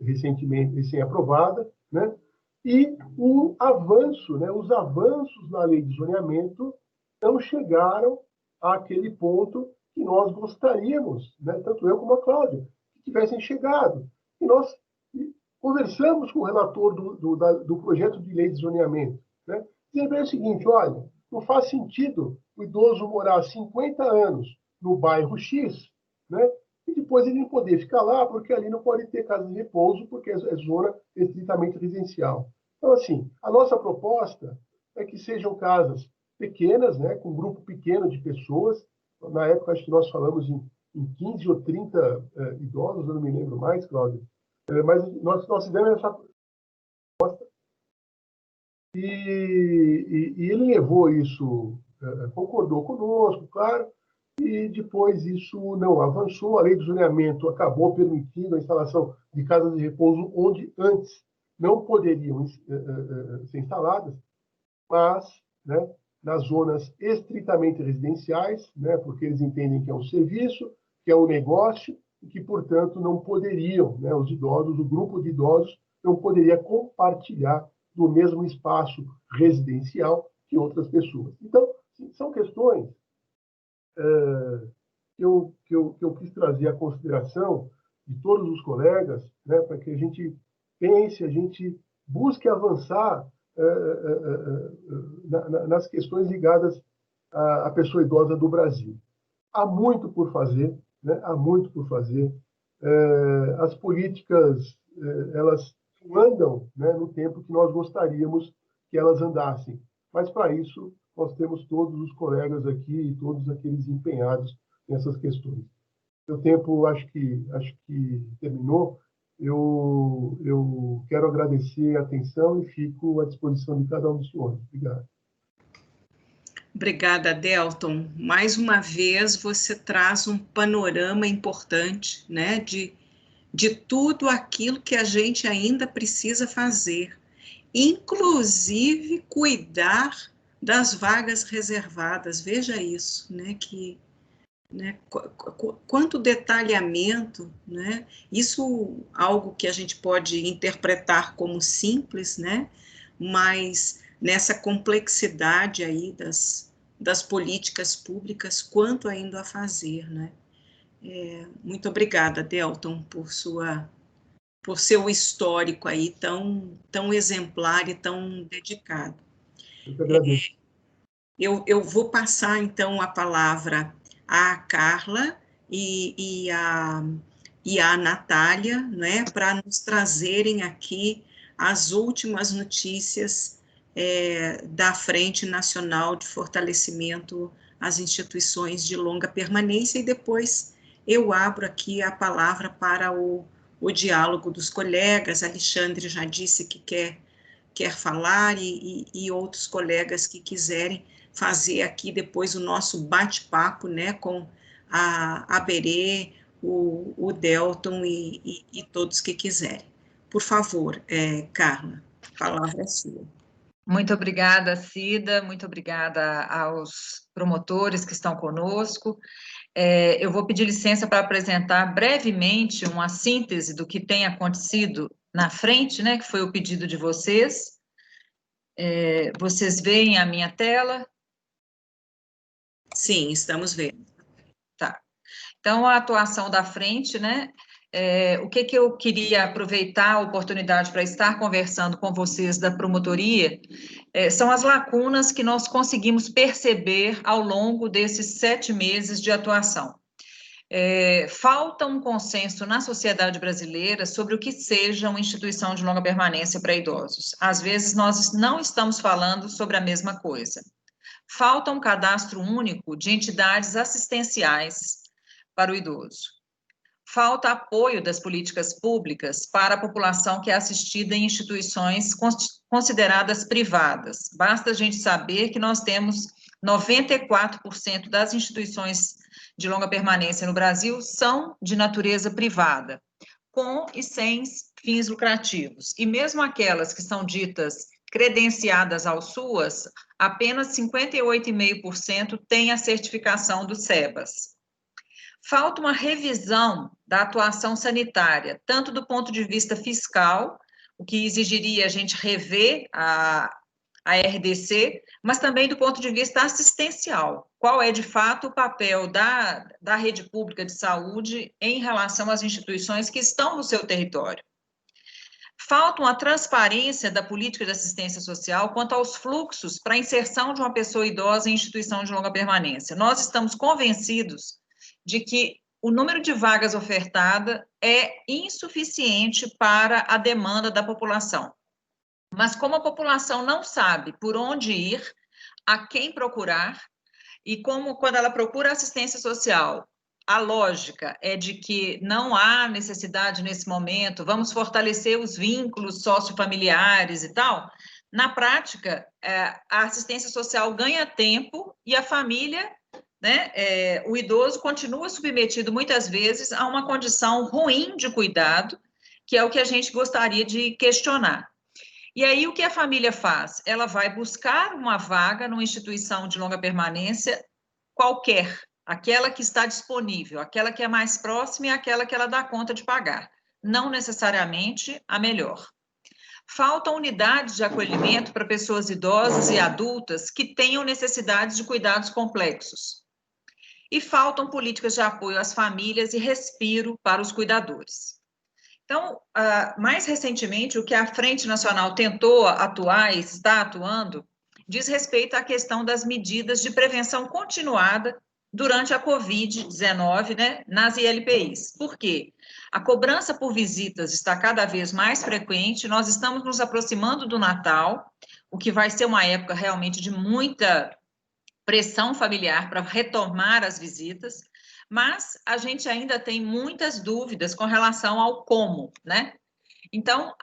recentemente recém-aprovada, né, e o avanço, né, os avanços na lei de zoneamento não chegaram àquele ponto que nós gostaríamos, né, tanto eu como a Cláudia, que tivessem chegado. E nós conversamos com o relator do projeto de lei de zoneamento, né, dizendo o seguinte: olha, não faz sentido o idoso morar 50 anos no bairro X, né, e depois ele não poder ficar lá, porque ali não pode ter casa de repouso, porque é zona estritamente residencial. Então, assim, a nossa proposta é que sejam casas pequenas, né, com um grupo pequeno de pessoas. Na época, acho que nós falamos em 15 ou 30 idosos, eu não me lembro mais, Cláudio, mas nós fizemos essa proposta e ele levou isso, concordou conosco, claro, e depois isso não avançou. A lei do zoneamento acabou permitindo a instalação de casas de repouso onde antes não poderiam ser instaladas, mas, né, nas zonas estritamente residenciais, né, porque eles entendem que é um serviço, que é um negócio, e que, portanto, não poderiam, né, os idosos, o grupo de idosos, não poderia compartilhar do mesmo espaço residencial que outras pessoas. Então, são questões que eu quis trazer à consideração de todos os colegas, né, para que a gente pense, a gente busque avançar nas questões ligadas à pessoa idosa do Brasil. Há muito por fazer, né? Há muito por fazer. As políticas, elas andam, né, no tempo que nós gostaríamos que elas andassem. Mas, para isso, nós temos todos os colegas aqui e todos aqueles empenhados nessas questões. O tempo, acho que terminou. Eu quero agradecer a atenção e fico à disposição de cada um dos senhores. Obrigado. Obrigada, Delton. Mais uma vez, você traz um panorama importante, né, de tudo aquilo que a gente ainda precisa fazer, inclusive cuidar das vagas reservadas. Veja isso, né, né, quanto detalhamento, né, isso algo que a gente pode interpretar como simples, né, mas nessa complexidade aí das políticas públicas, quanto ainda a fazer, né. Muito obrigada, Delton, por seu histórico aí tão exemplar e tão dedicado. Eu que agradeço. Eu vou passar, então, a palavra à Carla e à Natália, né, para nos trazerem aqui as últimas notícias da Frente Nacional de Fortalecimento às Instituições de Longa Permanência, e depois eu abro aqui a palavra para o diálogo dos colegas. Alexandre já disse que quer falar, e outros colegas que quiserem fazer aqui depois o nosso bate-papo, né, com a Berê, o Delton e todos que quiserem. Por favor, Carla, a palavra é sua. Muito obrigada, Cida, muito obrigada aos promotores que estão conosco. Eu vou pedir licença para apresentar brevemente uma síntese do que tem acontecido na frente, né, que foi o pedido de vocês. Vocês veem a minha tela? Sim, estamos vendo. Tá. Então, a atuação da frente, né, o que eu queria aproveitar a oportunidade para estar conversando com vocês da promotoria, são as lacunas que nós conseguimos perceber ao longo desses 7 meses de atuação. Falta um consenso na sociedade brasileira sobre o que seja uma instituição de longa permanência para idosos. Às vezes, nós não estamos falando sobre a mesma coisa. Falta um cadastro único de entidades assistenciais para o idoso. Falta apoio das políticas públicas para a população que é assistida em instituições consideradas privadas. Basta a gente saber que nós temos 94% das instituições de longa permanência no Brasil são de natureza privada, com e sem fins lucrativos. E mesmo aquelas que são ditas credenciadas ao SUAS, apenas 58,5% têm a certificação do SEBAS. Falta uma revisão da atuação sanitária, tanto do ponto de vista fiscal, o que exigiria a gente rever a RDC, mas também do ponto de vista assistencial. Qual é, de fato, o papel da rede pública de saúde em relação às instituições que estão no seu território? Falta uma transparência da política de assistência social quanto aos fluxos para a inserção de uma pessoa idosa em instituição de longa permanência. Nós estamos convencidos de que o número de vagas ofertada é insuficiente para a demanda da população. Mas como a população não sabe por onde ir, a quem procurar, e como quando ela procura assistência social, a lógica é de que não há necessidade nesse momento, vamos fortalecer os vínculos sociofamiliares e tal, na prática, a assistência social ganha tempo e a família, né, o idoso continua submetido muitas vezes a uma condição ruim de cuidado, que é o que a gente gostaria de questionar. E aí, o que a família faz? Ela vai buscar uma vaga numa instituição de longa permanência qualquer, aquela que está disponível, aquela que é mais próxima e aquela que ela dá conta de pagar, não necessariamente a melhor. Faltam unidades de acolhimento para pessoas idosas e adultas que tenham necessidades de cuidados complexos. E faltam políticas de apoio às famílias e respiro para os cuidadores. Então, mais recentemente, o que a Frente Nacional tentou atuar e está atuando diz respeito à questão das medidas de prevenção continuada durante a Covid-19, né, nas ILPIs. Por quê? A cobrança por visitas está cada vez mais frequente, nós estamos nos aproximando do Natal, o que vai ser uma época realmente de muita pressão familiar para retomar as visitas, mas a gente ainda tem muitas dúvidas com relação ao como, né? Então,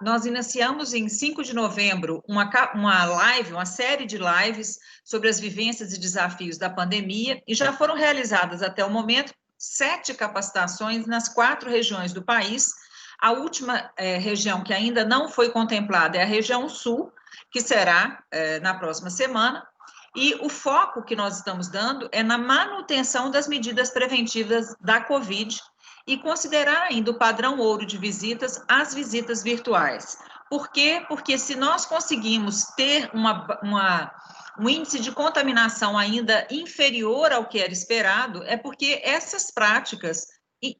nós iniciamos em 5 de novembro uma live, uma série de lives sobre as vivências e desafios da pandemia, e já foram realizadas até o momento 7 capacitações nas 4 regiões do país. A última região que ainda não foi contemplada é a região sul, que será na próxima semana, e o foco que nós estamos dando é na manutenção das medidas preventivas da Covid e considerar ainda o padrão ouro de visitas as visitas virtuais. Por quê? Porque se nós conseguimos ter um índice de contaminação ainda inferior ao que era esperado, é porque essas práticas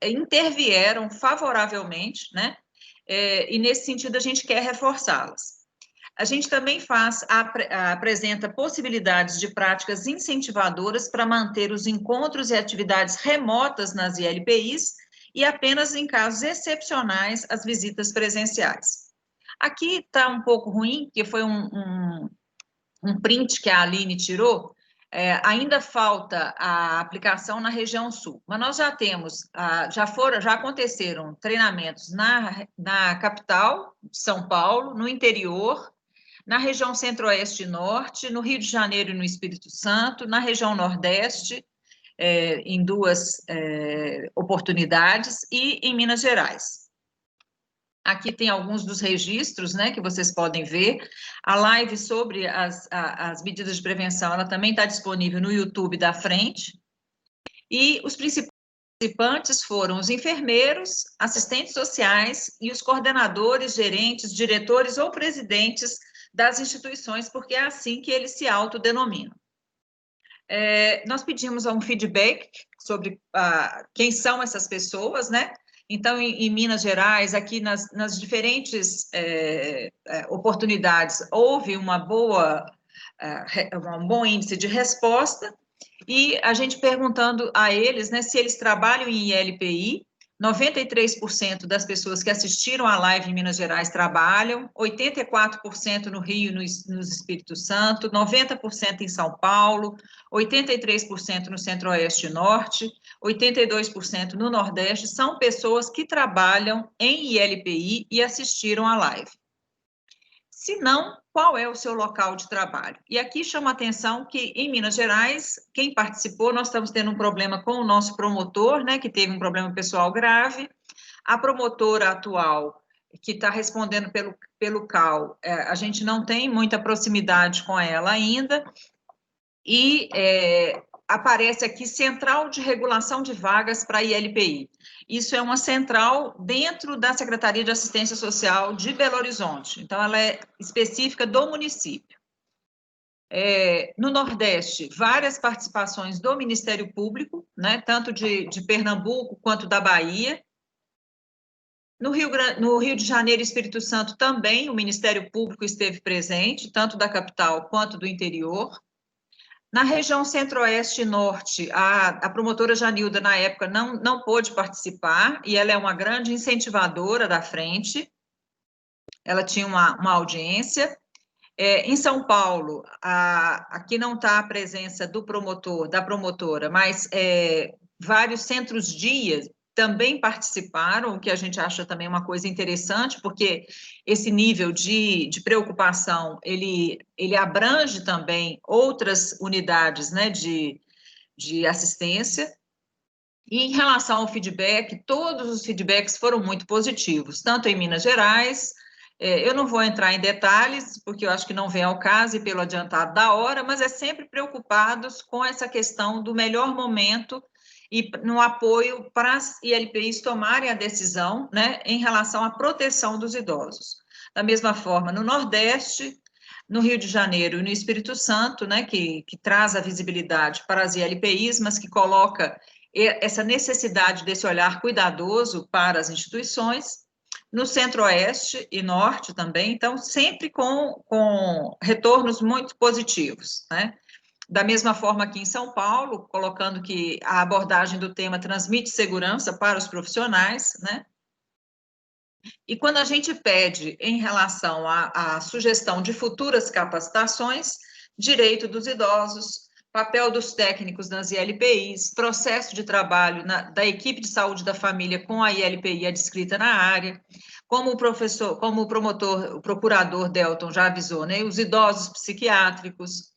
intervieram favoravelmente, né? E nesse sentido a gente quer reforçá-las. A gente também apresenta possibilidades de práticas incentivadoras para manter os encontros e atividades remotas nas ILPIs e apenas em casos excepcionais as visitas presenciais. Aqui está um pouco ruim, que foi um print que a Aline tirou, ainda falta a aplicação na região sul, mas nós já temos, já aconteceram treinamentos na capital, São Paulo, no interior, na região centro-oeste e norte, no Rio de Janeiro e no Espírito Santo, na região nordeste, em 2 oportunidades, e em Minas Gerais. Aqui tem alguns dos registros, né, que vocês podem ver. A live sobre as medidas de prevenção, ela também está disponível no YouTube da Frente. E os principais participantes foram os enfermeiros, assistentes sociais e os coordenadores, gerentes, diretores ou presidentes das instituições, porque é assim que eles se autodenominam. Nós pedimos um feedback sobre quem são essas pessoas, né? Então, em Minas Gerais, aqui nas diferentes oportunidades, houve um bom índice de resposta, e a gente perguntando a eles, né, se eles trabalham em ILPI. 93% das pessoas que assistiram à live em Minas Gerais trabalham, 84% no Rio e no Espírito Santo, 90% em São Paulo, 83% no Centro-Oeste e Norte, 82% no Nordeste, são pessoas que trabalham em ILPI e assistiram à live. Se não, qual é o seu local de trabalho? E aqui chama a atenção que, em Minas Gerais, quem participou, nós estamos tendo um problema com o nosso promotor, né, que teve um problema pessoal grave. A promotora atual, que está respondendo pelo CAU, a gente não tem muita proximidade com ela ainda, e aparece aqui Central de Regulação de Vagas para ILPI. Isso é uma central dentro da Secretaria de Assistência Social de Belo Horizonte, então ela é específica do município. No Nordeste, várias participações do Ministério Público, né, tanto de Pernambuco quanto da Bahia. No Rio de Janeiro e Espírito Santo também o Ministério Público esteve presente, tanto da capital quanto do interior. Na região Centro-Oeste e Norte, a promotora Janilda, na época, não pôde participar, e ela é uma grande incentivadora da frente, ela tinha uma audiência. Em São Paulo, aqui não está a presença da promotora, mas vários centros-dias também participaram, o que a gente acha também uma coisa interessante, porque esse nível de preocupação, ele abrange também outras unidades, né, de assistência. E em relação ao feedback, todos os feedbacks foram muito positivos, tanto em Minas Gerais. Eu não vou entrar em detalhes, porque eu acho que não vem ao caso e pelo adiantado da hora, mas é sempre preocupados com essa questão do melhor momento e no apoio para as ILPIs tomarem a decisão, né, em relação à proteção dos idosos. Da mesma forma, no Nordeste, no Rio de Janeiro e no Espírito Santo, né, que traz a visibilidade para as ILPIs, mas que coloca essa necessidade desse olhar cuidadoso para as instituições. No Centro-Oeste e Norte também, então, sempre com retornos muito positivos, né? Da mesma forma aqui em São Paulo, colocando que a abordagem do tema transmite segurança para os profissionais, né? E quando a gente pede em relação à sugestão de futuras capacitações, direito dos idosos, papel dos técnicos nas ILPIs, processo de trabalho da equipe de saúde da família com a ILPI adscrita na área, como o procurador Delton já avisou, né, os idosos psiquiátricos,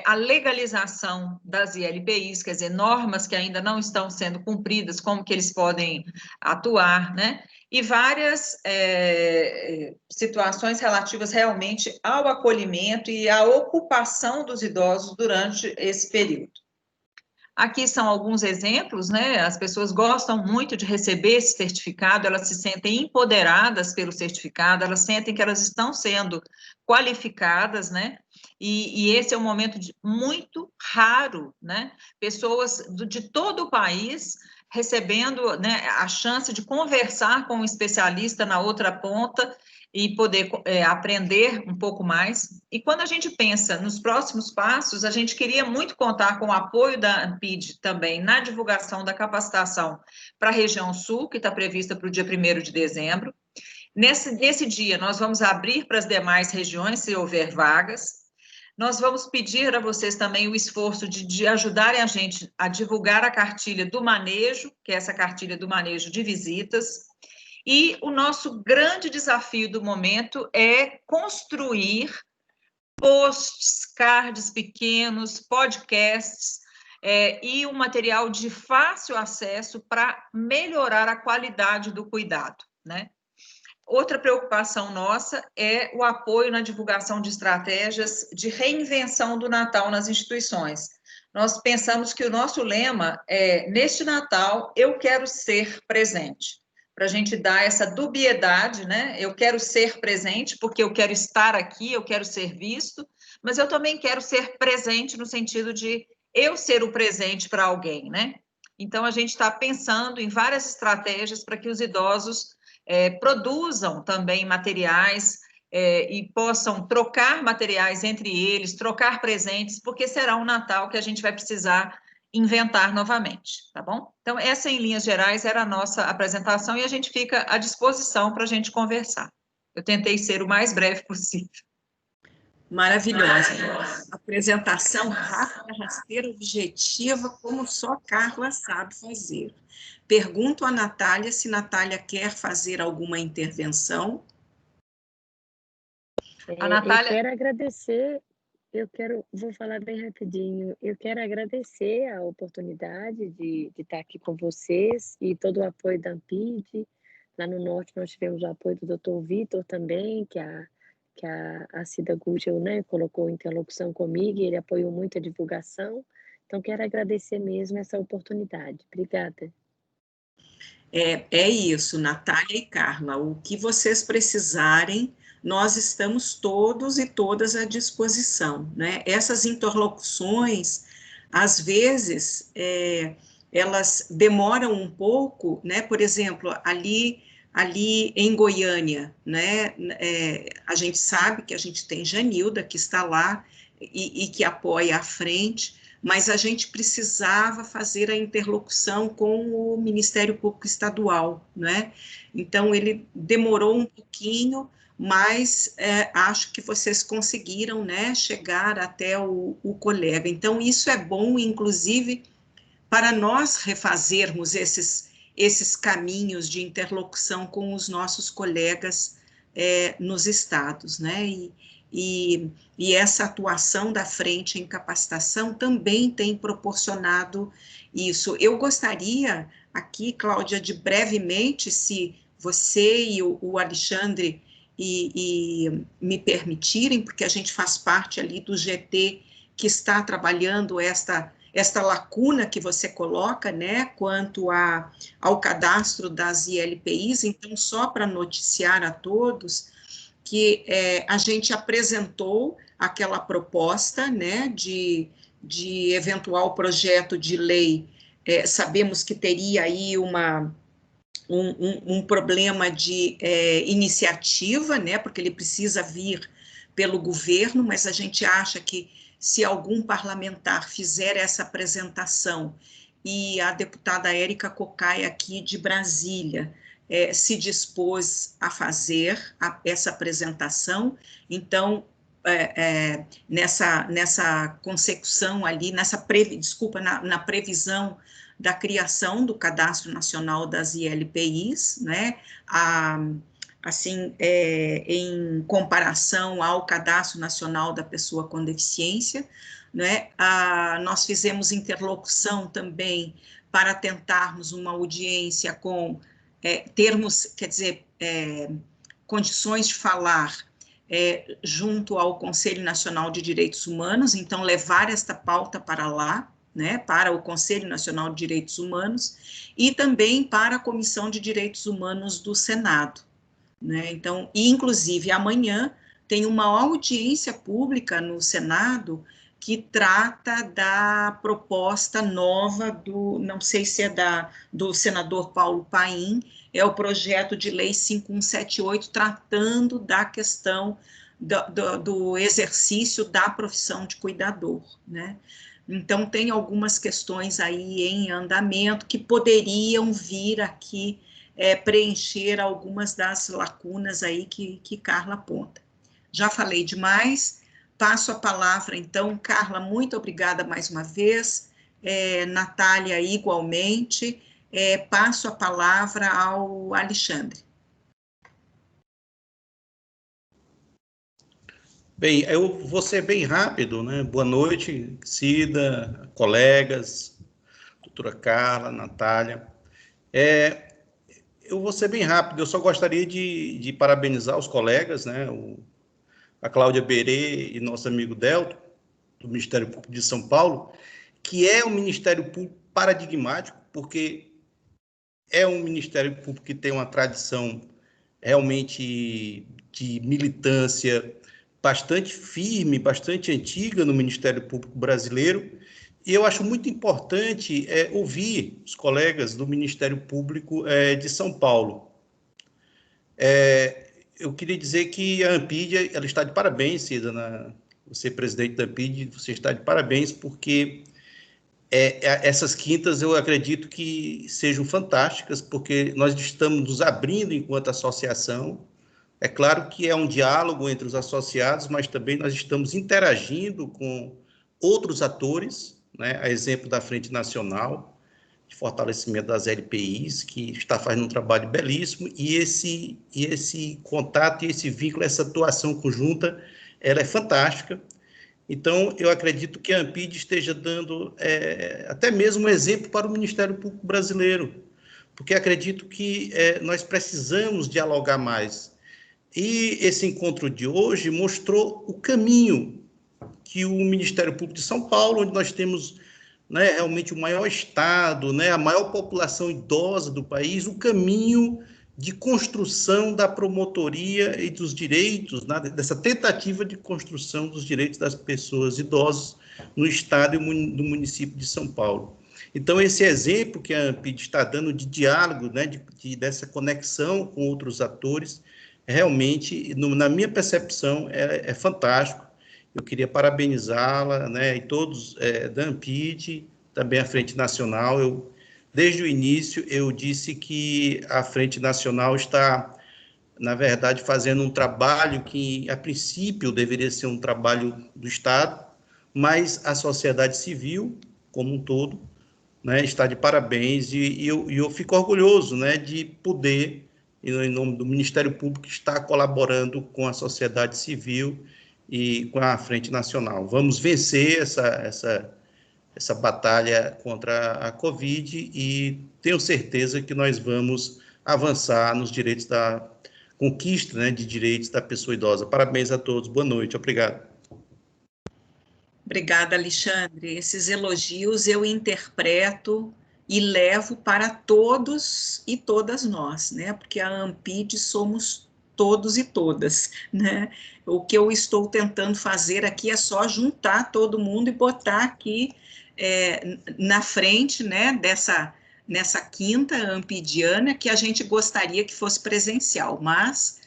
a legalização das ILPIs, quer dizer, normas que ainda não estão sendo cumpridas, como que eles podem atuar, né, e várias situações relativas realmente ao acolhimento e à ocupação dos idosos durante esse período. Aqui são alguns exemplos, né? As pessoas gostam muito de receber esse certificado, elas se sentem empoderadas pelo certificado, elas sentem que elas estão sendo qualificadas, né? E esse é um momento muito raro, né? Pessoas de todo o país recebendo, né, a chance de conversar com um especialista na outra ponta e poder aprender um pouco mais. E quando a gente pensa nos próximos passos, a gente queria muito contar com o apoio da ANPID também na divulgação da capacitação para a região sul, que está prevista para o dia 1º de dezembro. Nesse dia, nós vamos abrir para as demais regiões, se houver vagas. Nós vamos pedir a vocês também o esforço de ajudarem a gente a divulgar a cartilha do manejo, que é essa cartilha do manejo de visitas. E o nosso grande desafio do momento é construir posts, cards pequenos, podcasts e um material de fácil acesso para melhorar a qualidade do cuidado, né? Outra preocupação nossa é o apoio na divulgação de estratégias de reinvenção do Natal nas instituições. Nós pensamos que o nosso lema é, neste Natal, eu quero ser presente, para a gente dar essa dubiedade, né? Eu quero ser presente porque eu quero estar aqui, eu quero ser visto, mas eu também quero ser presente no sentido de eu ser o presente para alguém, né? Então, a gente está pensando em várias estratégias para que os idosos produzam também materiais e possam trocar materiais entre eles, trocar presentes, porque será um Natal que a gente vai precisar inventar novamente, tá bom? Então, essa, em linhas gerais, era a nossa apresentação e a gente fica à disposição para a gente conversar. Eu tentei ser o mais breve possível. Maravilhosa. Apresentação rápida, rasteira, objetiva, como só Carla sabe fazer. Pergunto a Natália se Natália quer fazer alguma intervenção. A Natália... Eu quero agradecer, vou falar bem rapidinho, eu quero agradecer a oportunidade de estar aqui com vocês e todo o apoio da Ampid. Lá no Norte nós tivemos o apoio do Dr. Vitor também, que a Cida Gugel, né, colocou interlocução comigo e ele apoiou muito a divulgação. Então, quero agradecer mesmo essa oportunidade. Obrigada. É isso, Natália e Carla, o que vocês precisarem, nós estamos todos e todas à disposição, né? Essas interlocuções, às vezes, elas demoram um pouco, né? Por exemplo, ali em Goiânia, né? A gente sabe que a gente tem Janilda, que está lá e que apoia a frente, mas a gente precisava fazer a interlocução com o Ministério Público Estadual, né? Então, ele demorou um pouquinho, mas acho que vocês conseguiram, né, chegar até o colega. Então, isso é bom, inclusive, para nós refazermos esses caminhos de interlocução com os nossos colegas nos estados, né? E essa atuação da frente em capacitação também tem proporcionado isso. Eu gostaria aqui, Cláudia, de brevemente, se você e o Alexandre me permitirem, porque a gente faz parte ali do GT que está trabalhando esta lacuna que você coloca, né, quanto ao cadastro das ILPIs. Então, só para noticiar a todos que a gente apresentou aquela proposta, né, de eventual projeto de lei, sabemos que teria aí um problema de iniciativa, né, porque ele precisa vir pelo governo, mas a gente acha que se algum parlamentar fizer essa apresentação, e a deputada Érica Cocai, aqui de Brasília, se dispôs a fazer essa apresentação, então, nessa consecução ali, na previsão da criação do Cadastro Nacional das ILPIs, né, assim, em comparação ao Cadastro Nacional da Pessoa com Deficiência, né, nós fizemos interlocução também para tentarmos uma audiência com termos, quer dizer, condições de falar junto ao Conselho Nacional de Direitos Humanos, então levar esta pauta para lá, né, para o Conselho Nacional de Direitos Humanos, e também para a Comissão de Direitos Humanos do Senado, né? Então, e, inclusive, amanhã tem uma audiência pública no Senado que trata da proposta nova não sei se do senador Paulo Paim, é o projeto de lei 5178, tratando da questão do exercício da profissão de cuidador, né? Então, tem algumas questões aí em andamento que poderiam vir aqui preencher algumas das lacunas aí que Carla aponta. Já falei demais, passo a palavra, então, Carla, muito obrigada mais uma vez, Natália, igualmente, passo a palavra ao Alexandre. Bem, eu vou ser bem rápido, né? Boa noite, Cida, colegas, doutora Carla, Natália. Eu vou ser bem rápido, eu só gostaria de parabenizar os colegas, né? A Cláudia Berê e nosso amigo Delton, do Ministério Público de São Paulo, que é um Ministério Público paradigmático, porque é um Ministério Público que tem uma tradição realmente de militância bastante firme, bastante antiga no Ministério Público brasileiro, E eu acho muito importante ouvir os colegas do Ministério Público de São Paulo. Eu queria dizer que a Ampid, ela está de parabéns, Cida, você presidente da Ampid, você está de parabéns, porque essas quintas eu acredito que sejam fantásticas, porque nós estamos nos abrindo enquanto associação. É claro que é um diálogo entre os associados, mas também nós estamos interagindo com outros atores, né? A exemplo da Frente Nacional de Fortalecimento das LPIs, que está fazendo um trabalho belíssimo, e esse contato, e esse vínculo, essa atuação conjunta, ela é fantástica. Então, eu acredito que a Ampid esteja dando até mesmo um exemplo para o Ministério Público brasileiro, porque acredito que nós precisamos dialogar mais. E esse encontro de hoje mostrou o caminho que o Ministério Público de São Paulo, onde nós temos, né, realmente o maior estado, né, a maior população idosa do país, o caminho de construção da promotoria e dos direitos, né, dessa tentativa de construção dos direitos das pessoas idosas no estado e do município de São Paulo. Então, esse exemplo que a Ampid está dando de diálogo, né, dessa conexão com outros atores, realmente, na minha percepção, é fantástico. Eu queria parabenizá-la, né, e todos da Ampid, também a Frente Nacional. Desde o início, eu disse que a Frente Nacional está, na verdade, fazendo um trabalho que, a princípio, deveria ser um trabalho do Estado, mas a sociedade civil, como um todo, né, está de parabéns, e eu fico orgulhoso, né, de poder, em nome do Ministério Público, estar colaborando com a sociedade civil e com a Frente Nacional. Vamos vencer essa batalha contra a Covid e tenho certeza que nós vamos avançar nos direitos da conquista, né, de direitos da pessoa idosa. Parabéns a todos, boa noite, obrigado. Obrigada, Alexandre. Esses elogios eu interpreto e levo para todos e todas nós, né? Porque a Ampid somos todos e todas, né? O que eu estou tentando fazer aqui é só juntar todo mundo e botar aqui na frente, né, nessa quinta ampidiana, que a gente gostaria que fosse presencial, mas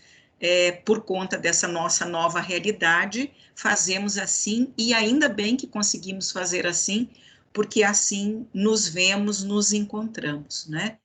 por conta dessa nossa nova realidade, fazemos assim, e ainda bem que conseguimos fazer assim, porque assim nos vemos, nos encontramos, né?